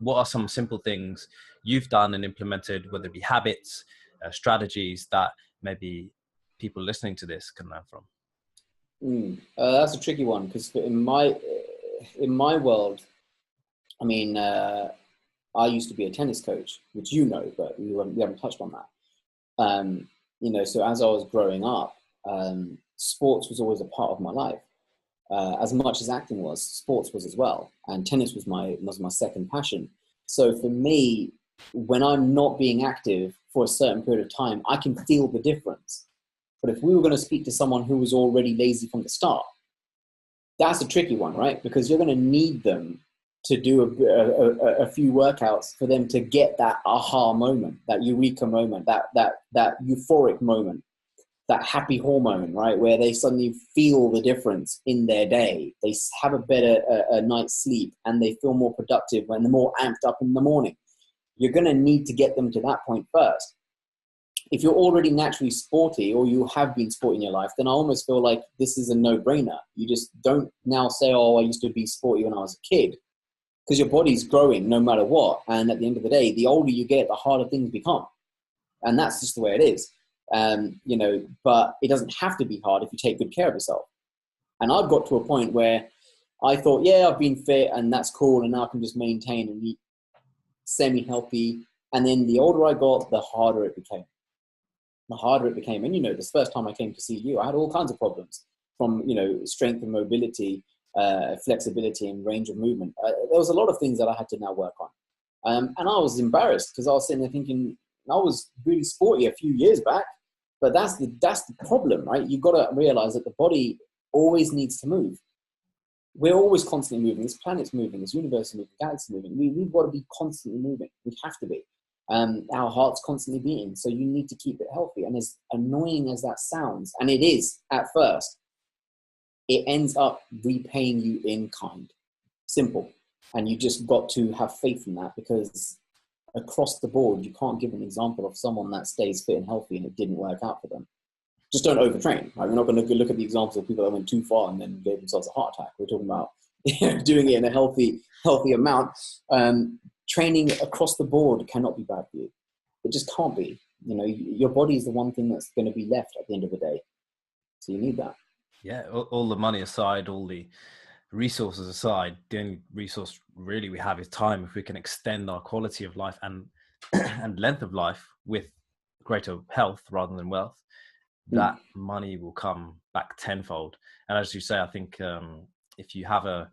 What are some simple things you've done and implemented, whether it be habits, strategies that maybe people listening to this can learn from? That's a tricky one, because in my world, I mean, I used to be a tennis coach, which you know, but we haven't touched on that. So as I was growing up, sports was always a part of my life. As much as acting was, sports was as well, and tennis was my second passion. So for me, when I'm not being active for a certain period of time, I can feel the difference. But if we were going to speak to someone who was already lazy from the start, that's a tricky one, right? Because you're going to need them to do a few workouts for them to get that aha moment, that eureka moment, that euphoric moment, that happy hormone, right? Where they suddenly feel the difference in their day. They have a better night's sleep, and they feel more productive when they're more amped up in the morning. You're going to need to get them to that point first. If you're already naturally sporty, or you have been sporty in your life, then I almost feel like this is a no-brainer. You just don't now say, oh, I used to be sporty when I was a kid, because your body's growing no matter what. And at the end of the day, the older you get, the harder things become. And that's just the way it is. But it doesn't have to be hard if you take good care of yourself. And I've got to a point where I thought, yeah, I've been fit and that's cool, and now I can just maintain and eat semi-healthy. And then the older I got, the harder it became. And this first time I came to see you, I had all kinds of problems, from strength and mobility, flexibility and range of movement. There was a lot of things that I had to now work on. And I was embarrassed, because I was sitting there thinking, I was really sporty a few years back, but that's the problem, right? You've got to realize that the body always needs to move. We're always constantly moving. This planet's moving, this universe is moving, galaxy moving. We've got to be constantly moving. We have to be. Our heart's constantly beating, so you need to keep it healthy. And as annoying as that sounds, and it is at first, it ends up repaying you in kind. Simple. And you just got to have faith in that, because across the board, you can't give an example of someone that stays fit and healthy and it didn't work out for them. Just don't overtrain. Right? We're not going to look at the examples of people that went too far and then gave themselves a heart attack. We're talking about doing it in a healthy amount. Training across the board cannot be bad for you. It just can't be. Your body is the one thing that's going to be left at the end of the day. So you need that. Yeah, all the money aside, all the resources aside, the only resource really we have is time. If we can extend our quality of life and and length of life with greater health rather than wealth, that money will come back tenfold. And as you say, I think if you have a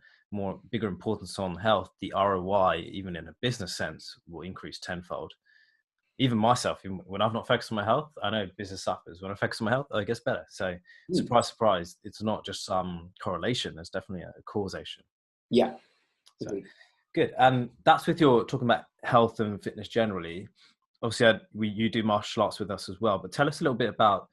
bigger importance on health, the ROI, even in a business sense, will increase tenfold. Even myself, when I've not focused on my health, I know business suffers. When I focus on my health, it gets better. So surprise, surprise, it's not just some correlation. There's definitely a causation. Yeah. So, good. And that's with your talking about health and fitness generally. Obviously, you do martial arts with us as well, but tell us a little bit about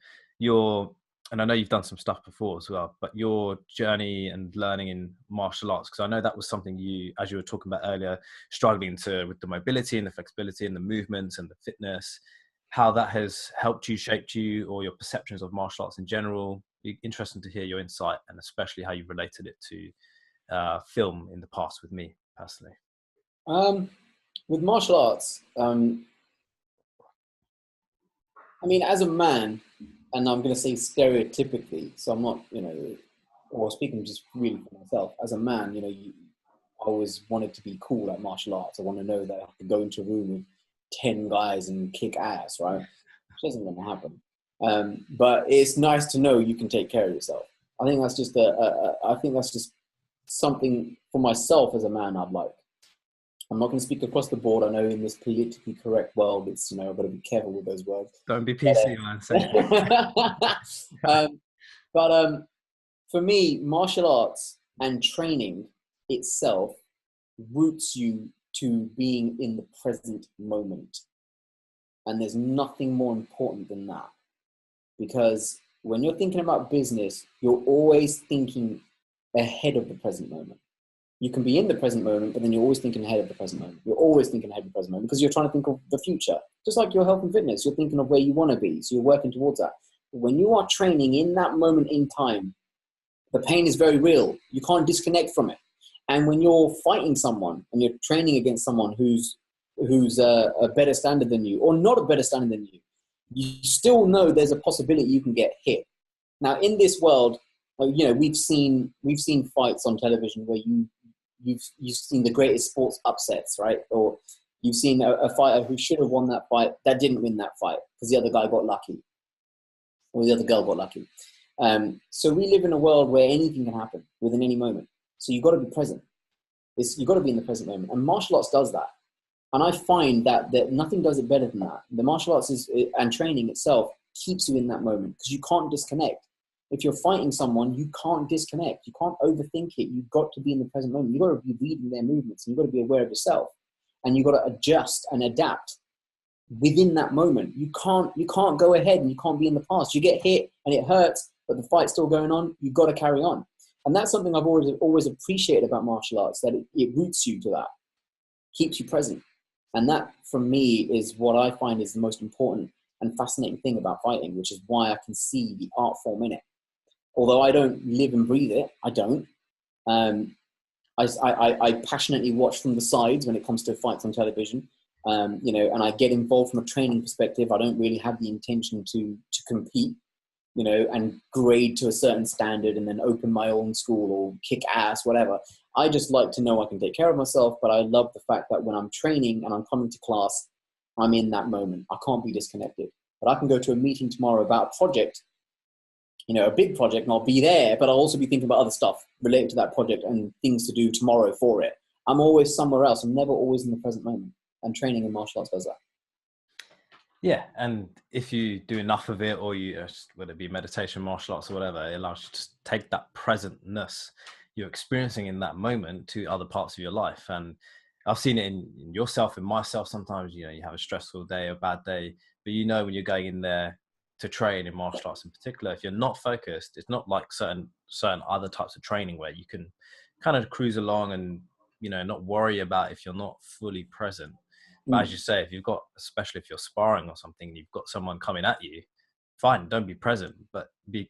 and I know you've done some stuff before as well, but your journey and learning in martial arts, because I know that was something you, as you were talking about earlier, struggling with the mobility and the flexibility and the movements and the fitness, how that has helped you, shaped you, or your perceptions of martial arts in general. It'd be interesting to hear your insight, and especially how you related it to film in the past with me personally. With martial arts, as a man, and I'm going to say stereotypically, so I'm not, or speaking just really for myself, as a man, I always wanted to be cool at martial arts. I want to know that I could go into a room with 10 guys and kick ass, right? Which isn't going to happen. But it's nice to know you can take care of yourself. I think that's just something for myself as a man I'd like. I'm not going to speak across the board. I know in this politically correct world, it's, I've got to be careful with those words. Don't be PC, man. Say um, but for me, martial arts and training itself roots you to being in the present moment. And there's nothing more important than that. Because when you're thinking about business, you're always thinking ahead of the present moment. You can be in the present moment, but then you're always thinking ahead of the present moment. You're always thinking ahead of the present moment because you're trying to think of the future. Just like your health and fitness, you're thinking of where you want to be. So you're working towards that. But when you are training in that moment in time, the pain is very real. You can't disconnect from it. And when you're fighting someone and you're training against someone who's a better standard than you, or not a better standard than you still know there's a possibility you can get hit. Now, in this world, we've seen fights on television where you've seen the greatest sports upsets, right? Or you've seen a fighter who should have won that fight that didn't win that fight because the other guy got lucky, or the other girl got lucky. So we live in a world where anything can happen within any moment. So you've got to be present. You've got to be in the present moment. And martial arts does that. And I find that nothing does it better than that. The martial arts and training itself keeps you in that moment because you can't disconnect. If you're fighting someone, you can't disconnect. You can't overthink it. You've got to be in the present moment. You've got to be reading their movements, and you've got to be aware of yourself. And you've got to adjust and adapt within that moment. You can't go ahead and you can't be in the past. You get hit and it hurts, but the fight's still going on. You've got to carry on. And that's something I've always appreciated about martial arts, that it roots you to that, keeps you present. And that, for me, is what I find is the most important and fascinating thing about fighting, which is why I can see the art form in it. Although I don't live and breathe it, I don't. I passionately watch from the sides when it comes to fights on television, and I get involved from a training perspective. I don't really have the intention to compete, and grade to a certain standard and then open my own school or kick ass, whatever. I just like to know I can take care of myself, but I love the fact that when I'm training and I'm coming to class, I'm in that moment. I can't be disconnected. But I can go to a meeting tomorrow about a project, a big project, and I'll be there, but I'll also be thinking about other stuff related to that project and things to do tomorrow for it. I'm always somewhere else. I'm never always in the present moment. And training in martial arts does that. Yeah, and if you do enough of it, or you, whether it be meditation, martial arts, or whatever, it allows you to take that presentness you're experiencing in that moment to other parts of your life. And I've seen it in yourself, in myself. Sometimes, you have a stressful day, a bad day, but when you're going in there to train in martial arts in particular, if you're not focused, it's not like certain other types of training where you can kind of cruise along and, not worry about if you're not fully present. But as you say, if you've got, especially if you're sparring or something, you've got someone coming at you, fine, don't be present, but be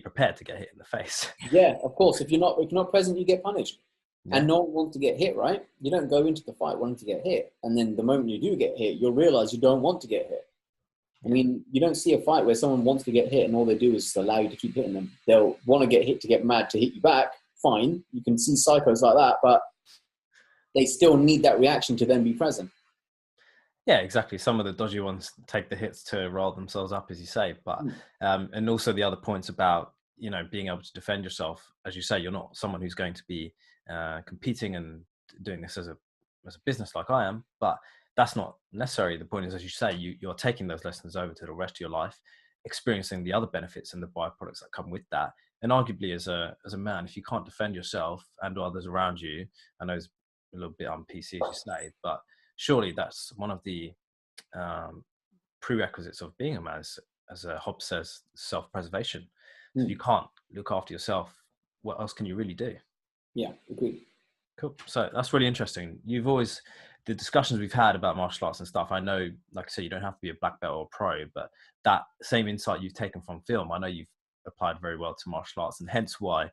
prepared to get hit in the face. Yeah, of course. If you're not present, you get punished. Yeah. And no one wants to get hit, right? You don't go into the fight wanting to get hit. And then the moment you do get hit, you'll realize you don't want to get hit. I mean, you don't see a fight where someone wants to get hit and all they do is allow you to keep hitting them. They'll want to get hit to get mad to hit you back. Fine. You can see psychos like that, but they still need that reaction to then be present. Yeah, exactly. Some of the dodgy ones take the hits to rile themselves up, as you say. But and also the other points about being able to defend yourself. As you say, you're not someone who's going to be competing and doing this as a business like I am. But that's not necessary. The point is, as you say, you're taking those lessons over to the rest of your life, experiencing the other benefits and the byproducts that come with that. And arguably, as a man, if you can't defend yourself and others around you, I know it's a little bit on PC, as you say, but surely that's one of the prerequisites of being a man, as Hobbes says, self-preservation. So if you can't look after yourself, what else can you really do? Yeah, agreed. Cool. So that's really interesting. The discussions we've had about martial arts and stuff, I know, like I said, you don't have to be a black belt or a pro, but that same insight you've taken from film, I know you've applied very well to martial arts, and hence why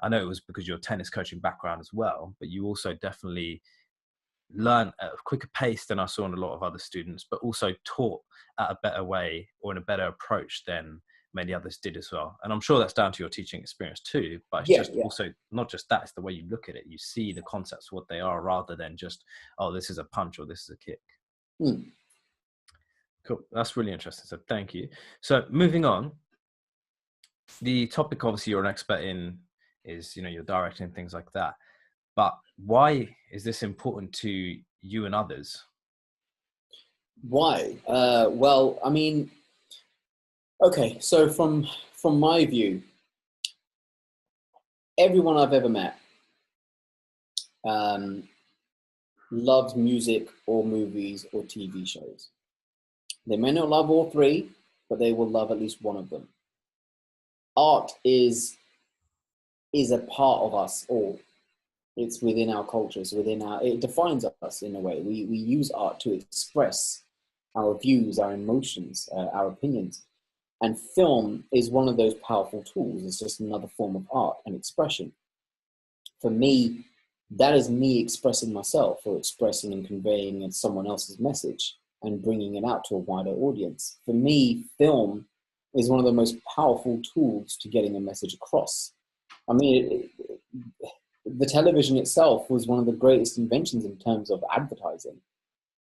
I know it was because of your tennis coaching background as well, but you also definitely learn at a quicker pace than I saw in a lot of other students, but also taught at a better way or in a better approach than many others did as well. And I'm sure that's down to your teaching experience too, but it's also not just that, it's the way you look at it. You see the concepts, what they are, rather than just, oh, this is a punch or this is a kick. Cool. That's really interesting. So thank you. So moving on, the topic obviously you're an expert in is, you're directing things like that. But why is this important to you and others? Why? Well, I mean, okay, so from my view, everyone I've ever met um, loves music or movies or TV shows. They may not love all three, but they will love at least one of them. Art is a part of us all. It's within our cultures, it defines us in a way. We use art to express our views, our emotions, our opinions. And film is one of those powerful tools. It's just another form of art and expression. For me, that is me expressing myself or expressing and conveying someone else's message and bringing it out to a wider audience. For me, film is one of the most powerful tools to getting a message across. I mean, the television itself was one of the greatest inventions in terms of advertising,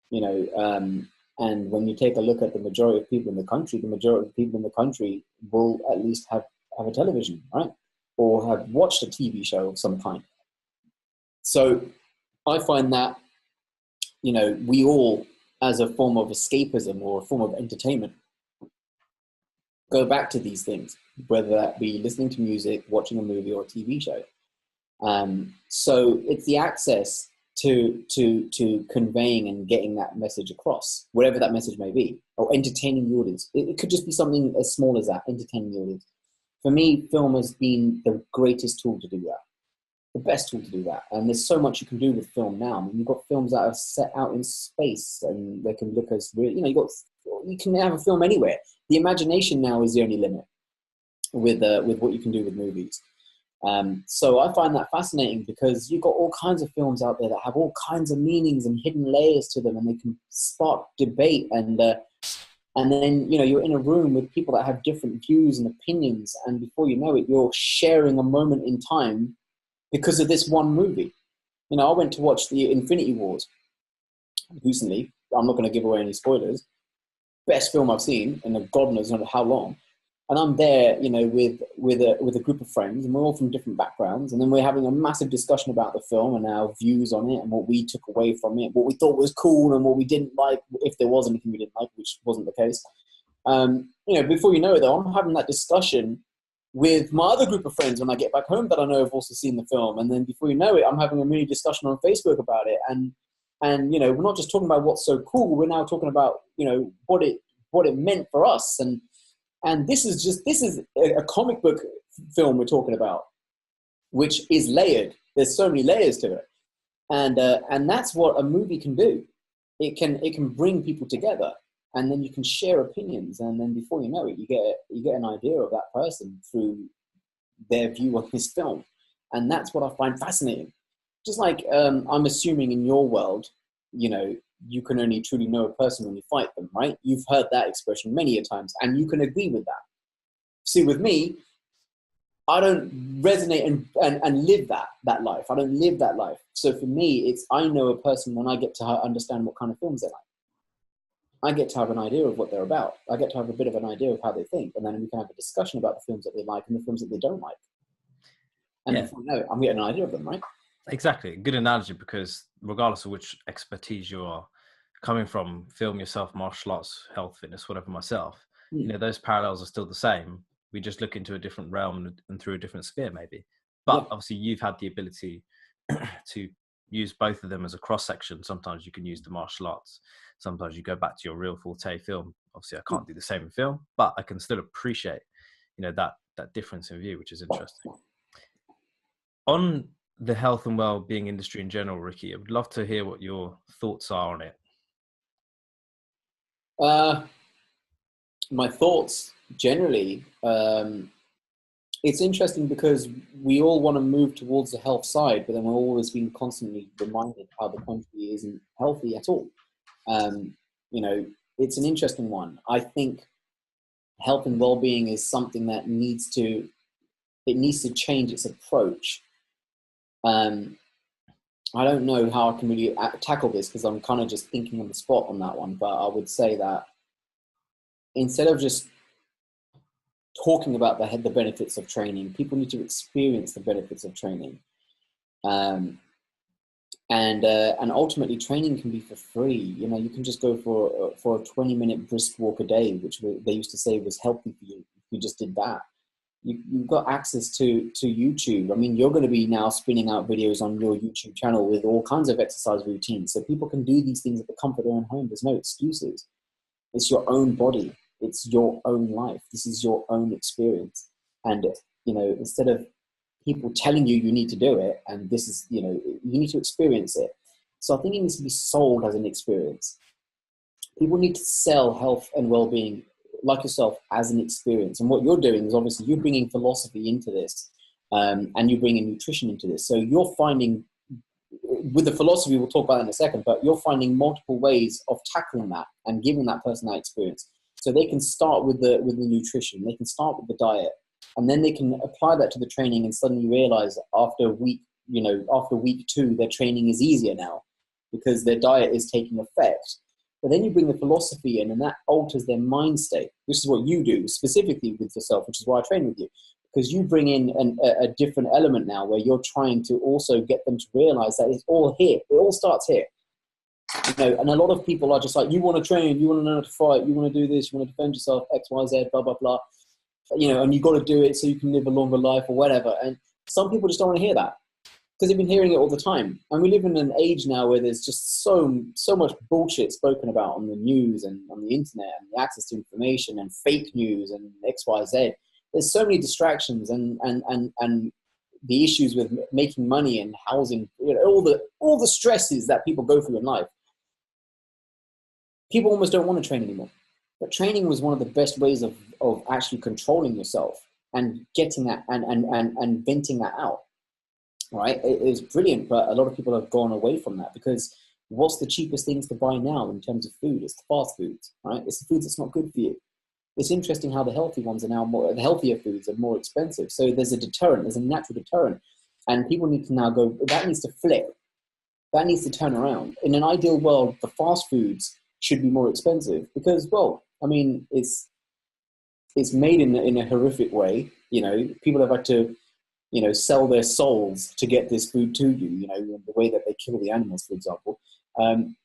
you know, and when you take a look at the majority of people in the country, the majority of people in the country will at least have a television, right? Or have watched a TV show of some kind. So I find that, you know, we all, as a form of escapism or a form of entertainment, go back to these things, whether that be listening to music, watching a movie or a TV show. So it's the access to conveying and getting that message across, whatever that message may be, or entertaining the audience. It could just be something as small as that, entertaining the audience. For me, film has been the greatest tool to do that, the best tool to do that. And there's so much you can do with film now. I mean, you've got films that are set out in space and they can look as real. You know, you can have a film anywhere. The imagination now is the only limit with what you can do with movies. So I find that fascinating because you've got all kinds of films out there that have all kinds of meanings and hidden layers to them, and they can spark debate. And then, you know, you're in a room with people that have different views and opinions, and before you know it, you're sharing a moment in time because of this one movie. You know, I went to watch the Infinity Wars recently. I'm not going to give away any spoilers. Best film I've seen in God knows not how long. And I'm there, you know, with a group of friends, and we're all from different backgrounds. And then we're having a massive discussion about the film and our views on it and what we took away from it, what we thought was cool and what we didn't like, if there was anything we didn't like, which wasn't the case. You know, before you know it, though, I'm having that discussion with my other group of friends when I get back home that I know have also seen the film. And then before you know it, I'm having a mini discussion on Facebook about it. And you know, we're not just talking about what's so cool. We're now talking about, you know, what it meant for us. And this is a comic book film we're talking about, which is layered. There's so many layers to it. And that's what a movie can do. It can bring people together, and then you can share opinions. And then before you know it, you get an idea of that person through their view on this film. And that's what I find fascinating. Just like I'm assuming in your world, you know, you can only truly know a person when you fight them, right? You've heard that expression many a times, and you can agree with that. See, with me, I don't resonate and live that life. I don't live that life. So for me, I know a person when I get to understand what kind of films they like. I get to have an idea of what they're about. I get to have a bit of an idea of how they think, and then we can have a discussion about the films that they like and the films that they don't like. And before you know it, I'm getting an idea of them, right? Exactly. Good analogy, because regardless of which expertise you are coming from, film yourself, martial arts, health, fitness, whatever, myself, you know, those parallels are still the same. We just look into a different realm and through a different sphere, maybe. But obviously you've had the ability to use both of them as a cross section. Sometimes you can use the martial arts. Sometimes you go back to your real forte film. Obviously I can't do the same in film, but I can still appreciate, you know, that difference in view, which is interesting. On the health and well-being industry in general, Ricky, I would love to hear what your thoughts are on it. My thoughts generally, it's interesting because we all want to move towards the health side, but then we're always being constantly reminded how the country isn't healthy at all. You know, it's an interesting one. I think health and well-being is something that needs to change its approach. I don't know how I can really tackle this because I'm kind of just thinking on the spot on that one, but I would say that instead of just talking about the benefits of training, people need to experience the benefits of training. And ultimately training can be for free. You know, you can just go for a 20-minute brisk walk a day, which they used to say was healthy for you. If you just did that, you've got access to YouTube. I mean, you're going to be now spinning out videos on your YouTube channel with all kinds of exercise routines, so people can do these things at the comfort of their own home. There's no excuses. It's your own body. It's your own life. This is your own experience. And, you know, instead of people telling you need to do it, and this is, you know, you need to experience it. So I think it needs to be sold as an experience. People need to sell health and well-being, like yourself, as an experience. And what you're doing is obviously you're bringing philosophy into this, and you're bringing nutrition into this. So you're finding, with the philosophy, we'll talk about that in a second, but you're finding multiple ways of tackling that and giving that person that experience. So they can start with the nutrition, they can start with the diet, and then they can apply that to the training and suddenly realize after week 2, their training is easier now because their diet is taking effect. But then you bring the philosophy in, and that alters their mind state. This is what you do specifically with yourself, which is why I train with you, because you bring in a different element now where you're trying to also get them to realize that it's all here. It all starts here. You know, and a lot of people are just like, you want to train, you want to know how to fight, you want to do this, you want to defend yourself, X, Y, Z, blah, blah, blah. You know, and you got to do it so you can live a longer life or whatever. And some people just don't want to hear that because they've been hearing it all the time. And we live in an age now where there's just so much bullshit spoken about on the news and on the internet, and the access to information and fake news and X, Y, Z. There's so many distractions and the issues with making money and housing, you know, all the stresses that people go through in life. People almost don't want to train anymore. But training was one of the best ways of actually controlling yourself and getting that and venting that out. Right? It is brilliant, but a lot of people have gone away from that because what's the cheapest things to buy now in terms of food? It's the fast foods, right? It's the foods that's not good for you. It's interesting how the healthy ones are now the healthier foods are more expensive. So there's a deterrent, there's a natural deterrent. And people need to now go, that needs to flip. That needs to turn around. In an ideal world, the fast foods should be more expensive because, well, I mean, it's made in a horrific way. You know, people have had to, you know, sell their souls to get this food to you, you know, the way that they kill the animals, for example. And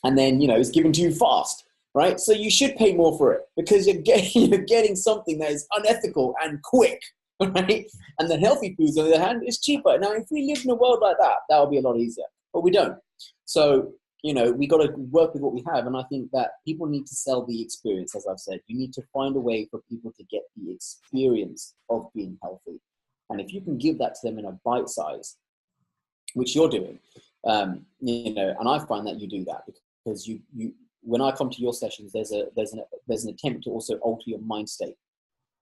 then, you know, it's given to you fast, right? So you should pay more for it because you're getting something that is unethical and quick, right? And the healthy foods, on the other hand, is cheaper. Now, if we lived in a world like that, that would be a lot easier, but we don't. So, you know, we got to work with what we have. And I think that people need to sell the experience, as I've said. You need to find a way for people to get the experience of being healthy. And if you can give that to them in a bite size, which you're doing, you know, and I find that you do that because you when I come to your sessions, there's an attempt to also alter your mind state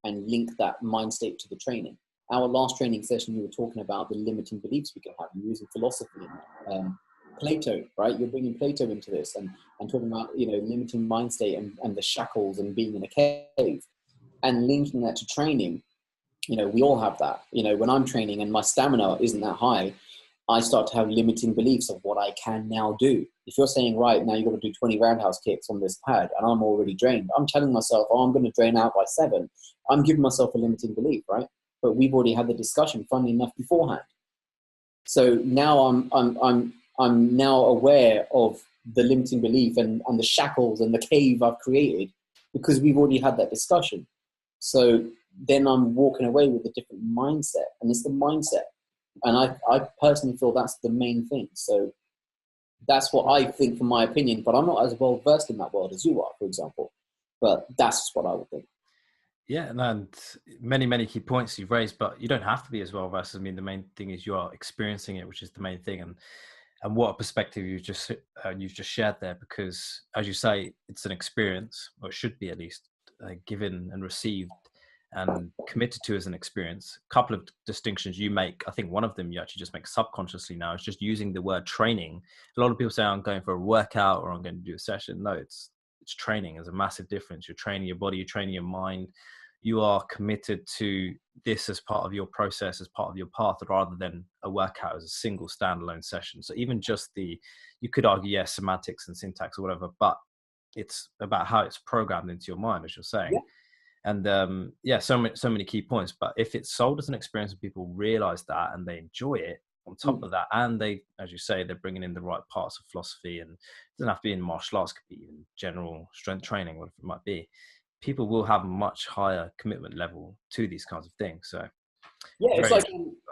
and link that mind state to the training. Our last training session, you were talking about the limiting beliefs we can have. You're using philosophy and Plato, right? You're bringing Plato into this and talking about, you know, limiting mind state and the shackles and being in a cave and linking that to training. You know, we all have that. You know, when I'm training and my stamina isn't that high, I start to have limiting beliefs of what I can now do. If you're saying, right, now you've got to do 20 roundhouse kicks on this pad and I'm already drained, I'm telling myself, oh, I'm going to drain out by 7. I'm giving myself a limiting belief, right? But we've already had the discussion, funnily enough, beforehand. So now I'm now aware of the limiting belief and the shackles and the cave I've created because we've already had that discussion. So then I'm walking away with a different mindset, and it's the mindset. And I personally feel that's the main thing. So that's what I think, from my opinion, but I'm not as well versed in that world as you are, for example. But that's what I would think. Yeah, and many key points you've raised, but you don't have to be as well versed. I mean, the main thing is you are experiencing it, which is the main thing, and what a perspective you've just shared there. Because, as you say, it's an experience, or it should be at least, given and received and committed to as an experience. A couple of distinctions you make. I think one of them you actually just make subconsciously now is just using the word training. A lot of people say, I'm going for a workout or I'm going to do a session. No, it's training. There's a massive difference. You're training your body, you're training your mind. You are committed to this as part of your process, as part of your path, rather than a workout as a single standalone session. So even just you could argue, yes, semantics and syntax or whatever, but it's about how it's programmed into your mind, as you're saying. Yeah. And so many key points. But if it's sold as an experience and people realize that and they enjoy it, on top of that, and they, as you say, they're bringing in the right parts of philosophy, and it doesn't have to be in martial arts, it could be in general strength training, whatever it might be. People will have a much higher commitment level to these kinds of things. So yeah, it's like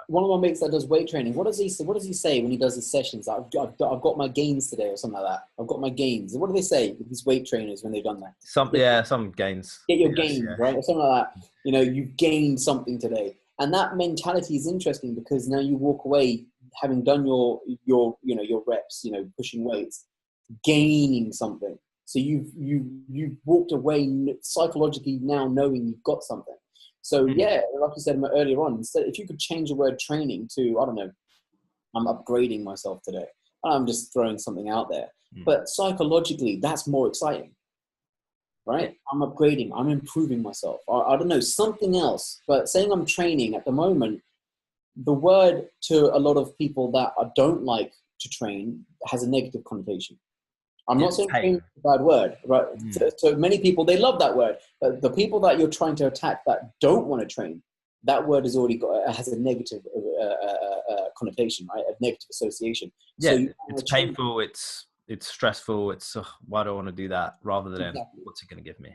one of my mates that does weight training. What does he say when he does his sessions? I've got my gains today, or something like that. I've got my gains. What do they say with these weight trainers when they've done that? Some gains. Get your gains, right? Or something like that. You know, you've gained something today. And that mentality is interesting, because now you walk away having done your reps, pushing weights, gaining something. So you've walked away psychologically now knowing you've got something. So yeah, like you said earlier on, instead, if you could change the word training to, I don't know, I'm upgrading myself today. I'm just throwing something out there. But psychologically, that's more exciting, right? I'm upgrading, I'm improving myself. I don't know, something else. But saying I'm training at the moment, the word to a lot of people that I don't like to train has a negative connotation. I'm not saying train is a bad word, right? So many people, they love that word. But the people that you're trying to attack that don't want to train, that word has already has a negative connotation, right? A negative association. Yeah, so it's painful, it's stressful, it's why do I want to do that, rather than what's it going to give me?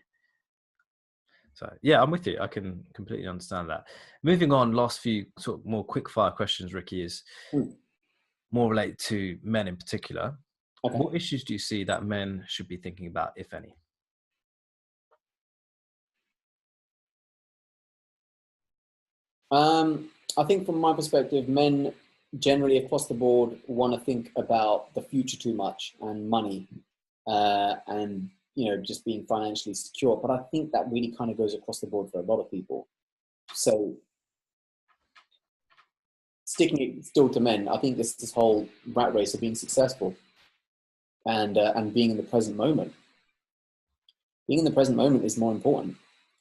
So yeah, I'm with you. I can completely understand that. Moving on, last few sort of more quick fire questions, Ricky, is more related to men in particular. Okay. What issues do you see that men should be thinking about, if any? I think from my perspective, men generally across the board want to think about the future too much, and money, and just being financially secure. But I think that really kind of goes across the board for a lot of people. So sticking it still to men, I think this whole rat race of being successful and being in the present moment. Being in the present moment is more important.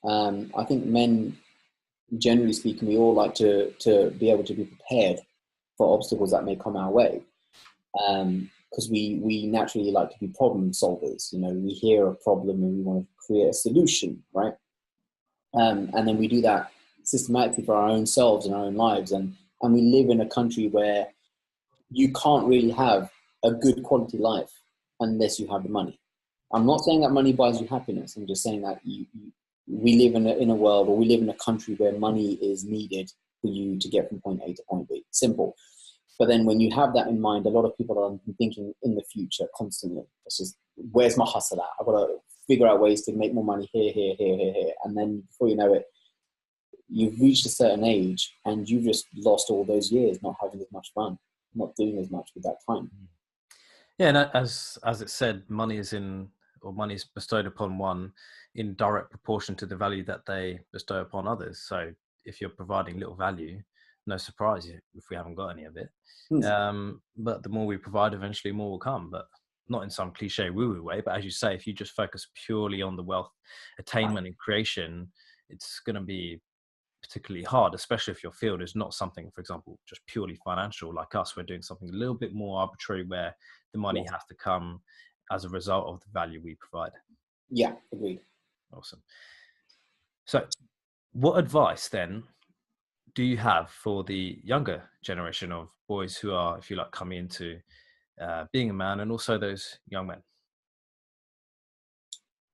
I think men, generally speaking, we all like to be able to be prepared for obstacles that may come our way, because we naturally like to be problem solvers. We hear a problem and we want to create a solution, right? And then we do that systematically for our own selves and our own lives, and we live in a country where you can't really have a good quality life unless you have the money. I'm not saying that money buys you happiness. I'm just saying that we live in a world, or we live in a country where money is needed for you to get from point A to point B. Simple. But then when you have that in mind, a lot of people are thinking in the future constantly. It's just, where's my hustle at? I've got to figure out ways to make more money here. And then before you know it, you've reached a certain age and you've just lost all those years not having as much fun, not doing as much with that time. Yeah, and as it said, money is bestowed upon one in direct proportion to the value that they bestow upon others. So if you're providing little value, no surprise if we haven't got any of it. But the more we provide, eventually more will come, but not in some cliche woo-woo way. But as you say, if you just focus purely on the wealth attainment and creation, it's going to be particularly hard, especially if your field is not something, for example, just purely financial like us. We're doing something a little bit more arbitrary where the money has to come as a result of the value we provide. Yeah, agreed. Awesome. So what advice then do you have for the younger generation of boys who are, if you like, coming into being a man, and also those young men?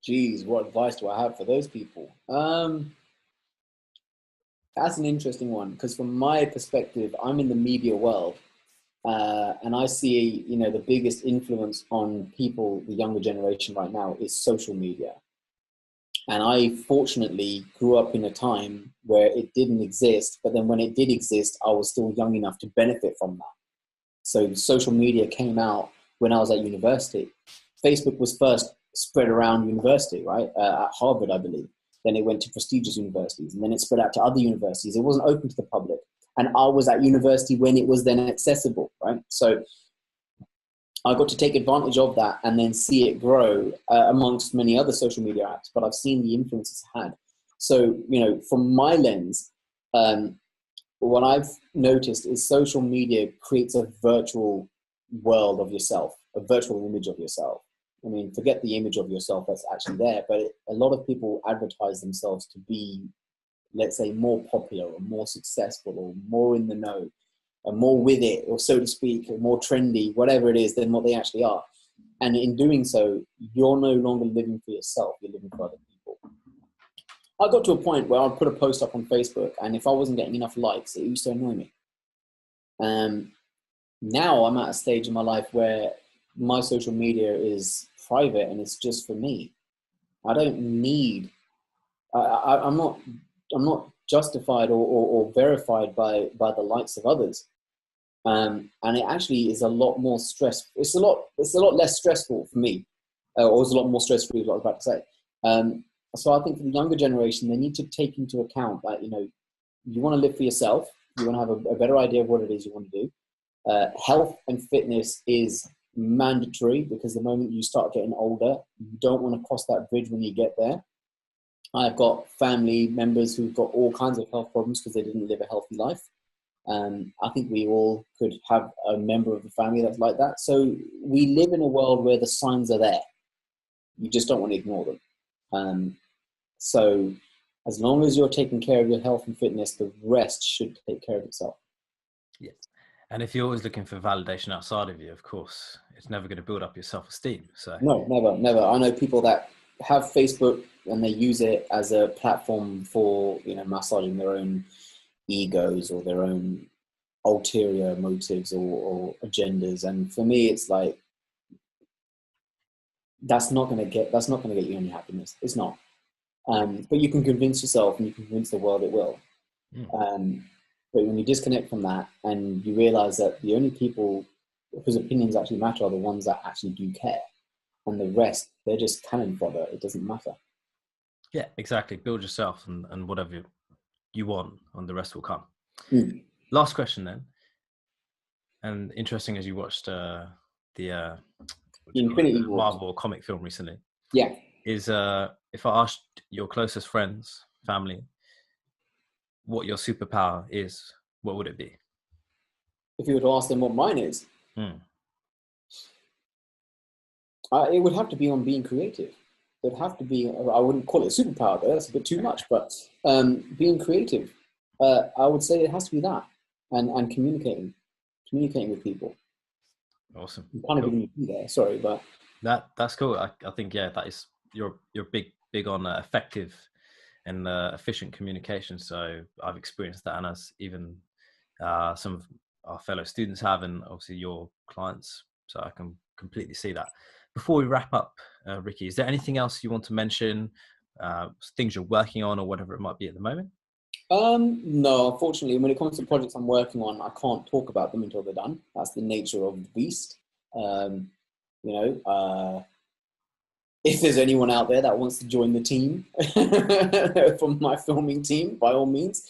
Geez, what advice do I have for those people? That's an interesting one, because from my perspective, I'm in the media world, and I see, the biggest influence on people, the younger generation right now, is social media. And I fortunately grew up in a time where it didn't exist, but then when it did exist, I was still young enough to benefit from that. So social media came out when I was at university. Facebook was first spread around university, right? At Harvard, I believe. Then it went to prestigious universities, and then it spread out to other universities. It wasn't open to the public. And I was at university when it was then accessible, right? So I got to take advantage of that and then see it grow amongst many other social media apps, but I've seen the influence it's had. So, from my lens, what I've noticed is social media creates a virtual world of yourself, a virtual image of yourself. I mean, forget the image of yourself that's actually there, but a lot of people advertise themselves to be, let's say, more popular or more successful or more in the know. more with it, or so to speak, or more trendy, whatever it is, than what they actually are. And in doing so, you're no longer living for yourself, you're living for other people. I got to a point where I'd put a post up on Facebook, and if I wasn't getting enough likes, it used to annoy me. Now I'm at a stage in my life where my social media is private and it's just for me. I don't need, I'm not justified or verified by the likes of others. And it actually is a lot more stress. It's a lot less stressful for me, or it's a lot more stress-free, is what I was about to say. So I think for the younger generation, they need to take into account that, you know, you want to live for yourself. You want to have a better idea of what it is you want to do. Health and fitness is mandatory, because the moment you start getting older, you don't want to cross that bridge when you get there. I've got family members who've got all kinds of health problems because they didn't live a healthy life. I think we all could have a member of the family that's like that. So we live in a world where the signs are there. You just don't want to ignore them. So as long as you're taking care of your health and fitness, the rest should take care of itself. Yes. And if you're always looking for validation outside of you, of course, it's never going to build up your self-esteem. So no, never. I know people that have Facebook and they use it as a platform for, you know, massaging their own egos or their own ulterior motives or agendas. And for me, it's like, that's not going to get you any happiness. It's not. But you can convince yourself and you can convince the world it will. But when you disconnect from that and you realize that the only people whose opinions actually matter are the ones that actually do care, and the rest, they're just cannon fodder. It doesn't matter. Yeah, exactly. Build yourself and whatever you want, and the rest will come. Last question then. And interesting, as you watched the Infinity War Marvel comic film recently. Yeah. Is if I asked your closest friends, family, what your superpower is, what would it be? If you were to ask them what mine is, it would have to be on being creative. It would have to be, I wouldn't call it a superpower though, that's a bit too much, but being creative, I would say it has to be that, and communicating with people. Awesome. I'm kind of giving you there, sorry, but that's cool. I think, yeah, that is, you're big on effective and efficient communication. So I've experienced that, and as even some of our fellow students have, and obviously your clients. So I can completely see that. Before we wrap up, Ricky, is there anything else you want to mention? Things you're working on or whatever it might be at the moment? No, unfortunately, when it comes to projects I'm working on, I can't talk about them until they're done. That's the nature of the beast. If there's anyone out there that wants to join the team from my filming team, by all means,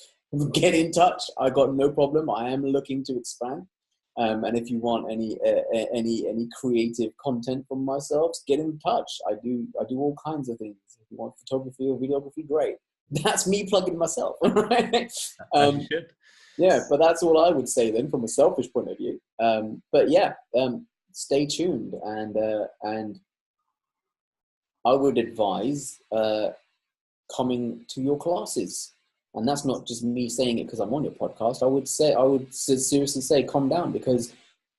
get in touch. I got no problem. I am looking to expand. And if you want any creative content from myself, get in touch. I do all kinds of things. If you want photography or videography, great. That's me plugging myself. Right? As you should. Yeah, but that's all I would say then, from a selfish point of view. But yeah, stay tuned, and I would advise coming to your classes. And that's not just me saying it because I'm on your podcast. I would seriously say, calm down, because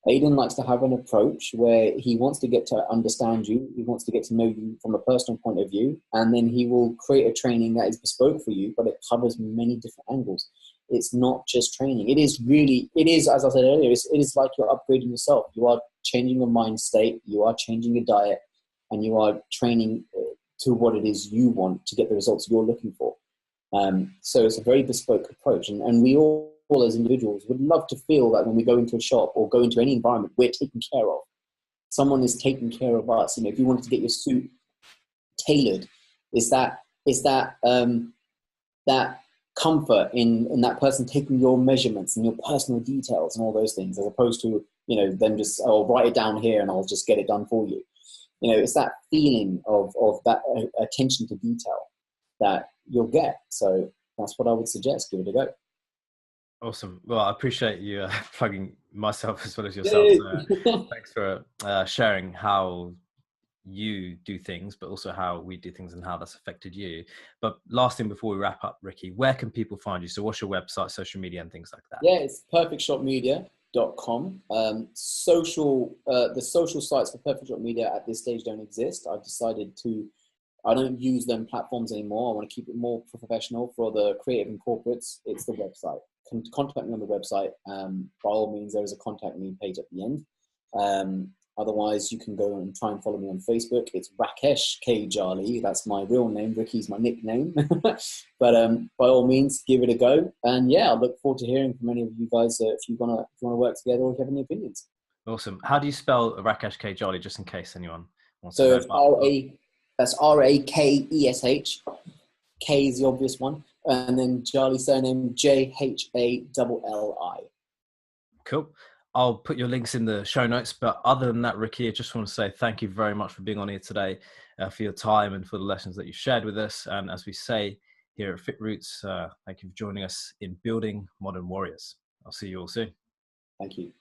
Aidan likes to have an approach where he wants to get to understand you. He wants to get to know you from a personal point of view. And then he will create a training that is bespoke for you, but it covers many different angles. It's not just training. It is, as I said earlier, it is like you're upgrading yourself. You are changing your mind state. You are changing your diet, and you are training to what it is you want to get the results you're looking for. So it's a very bespoke approach, and we all as individuals would love to feel that when we go into a shop or go into any environment, we're taken care of. Someone is taking care of us. If you wanted to get your suit tailored, is that comfort in that person taking your measurements and your personal details and all those things, as opposed to them just, I'll write it down here and I'll just get it done for you. It's that feeling of that attention to detail that you'll get. So that's what I would suggest. Give it a go. Awesome. Well, I appreciate you plugging myself as well as yourself. Thanks for sharing how you do things, but also how we do things and how that's affected you. But last thing before we wrap up, Ricky, where can people find you? So what's your website, social media and things like that? Yeah, it's Perfect Shot Media. FitRoots.com. The social sites for Perfect Shot Media at this stage don't exist. I've decided I don't use them platforms anymore. I want to keep it more professional for the creative and corporates. It's the website. Contact me on the website. By all means, there is a contact me page at the end. Otherwise, you can go and try and follow me on Facebook. It's Rakesh K. Jhalli. That's my real name. Ricky's my nickname. But by all means, give it a go. And yeah, I look forward to hearing from any of you guys if you want to work together or if you have any opinions. Awesome. How do you spell Rakesh K. Jhalli, just in case anyone wants to know? So that's Rakesh. K is the obvious one. And then Jhalli surname Jhalli. Cool. I'll put your links in the show notes. But other than that, Ricky, I just want to say thank you very much for being on here today, for your time and for the lessons that you shared with us. And as we say here at FitRoots, thank you for joining us in building modern warriors. I'll see you all soon. Thank you.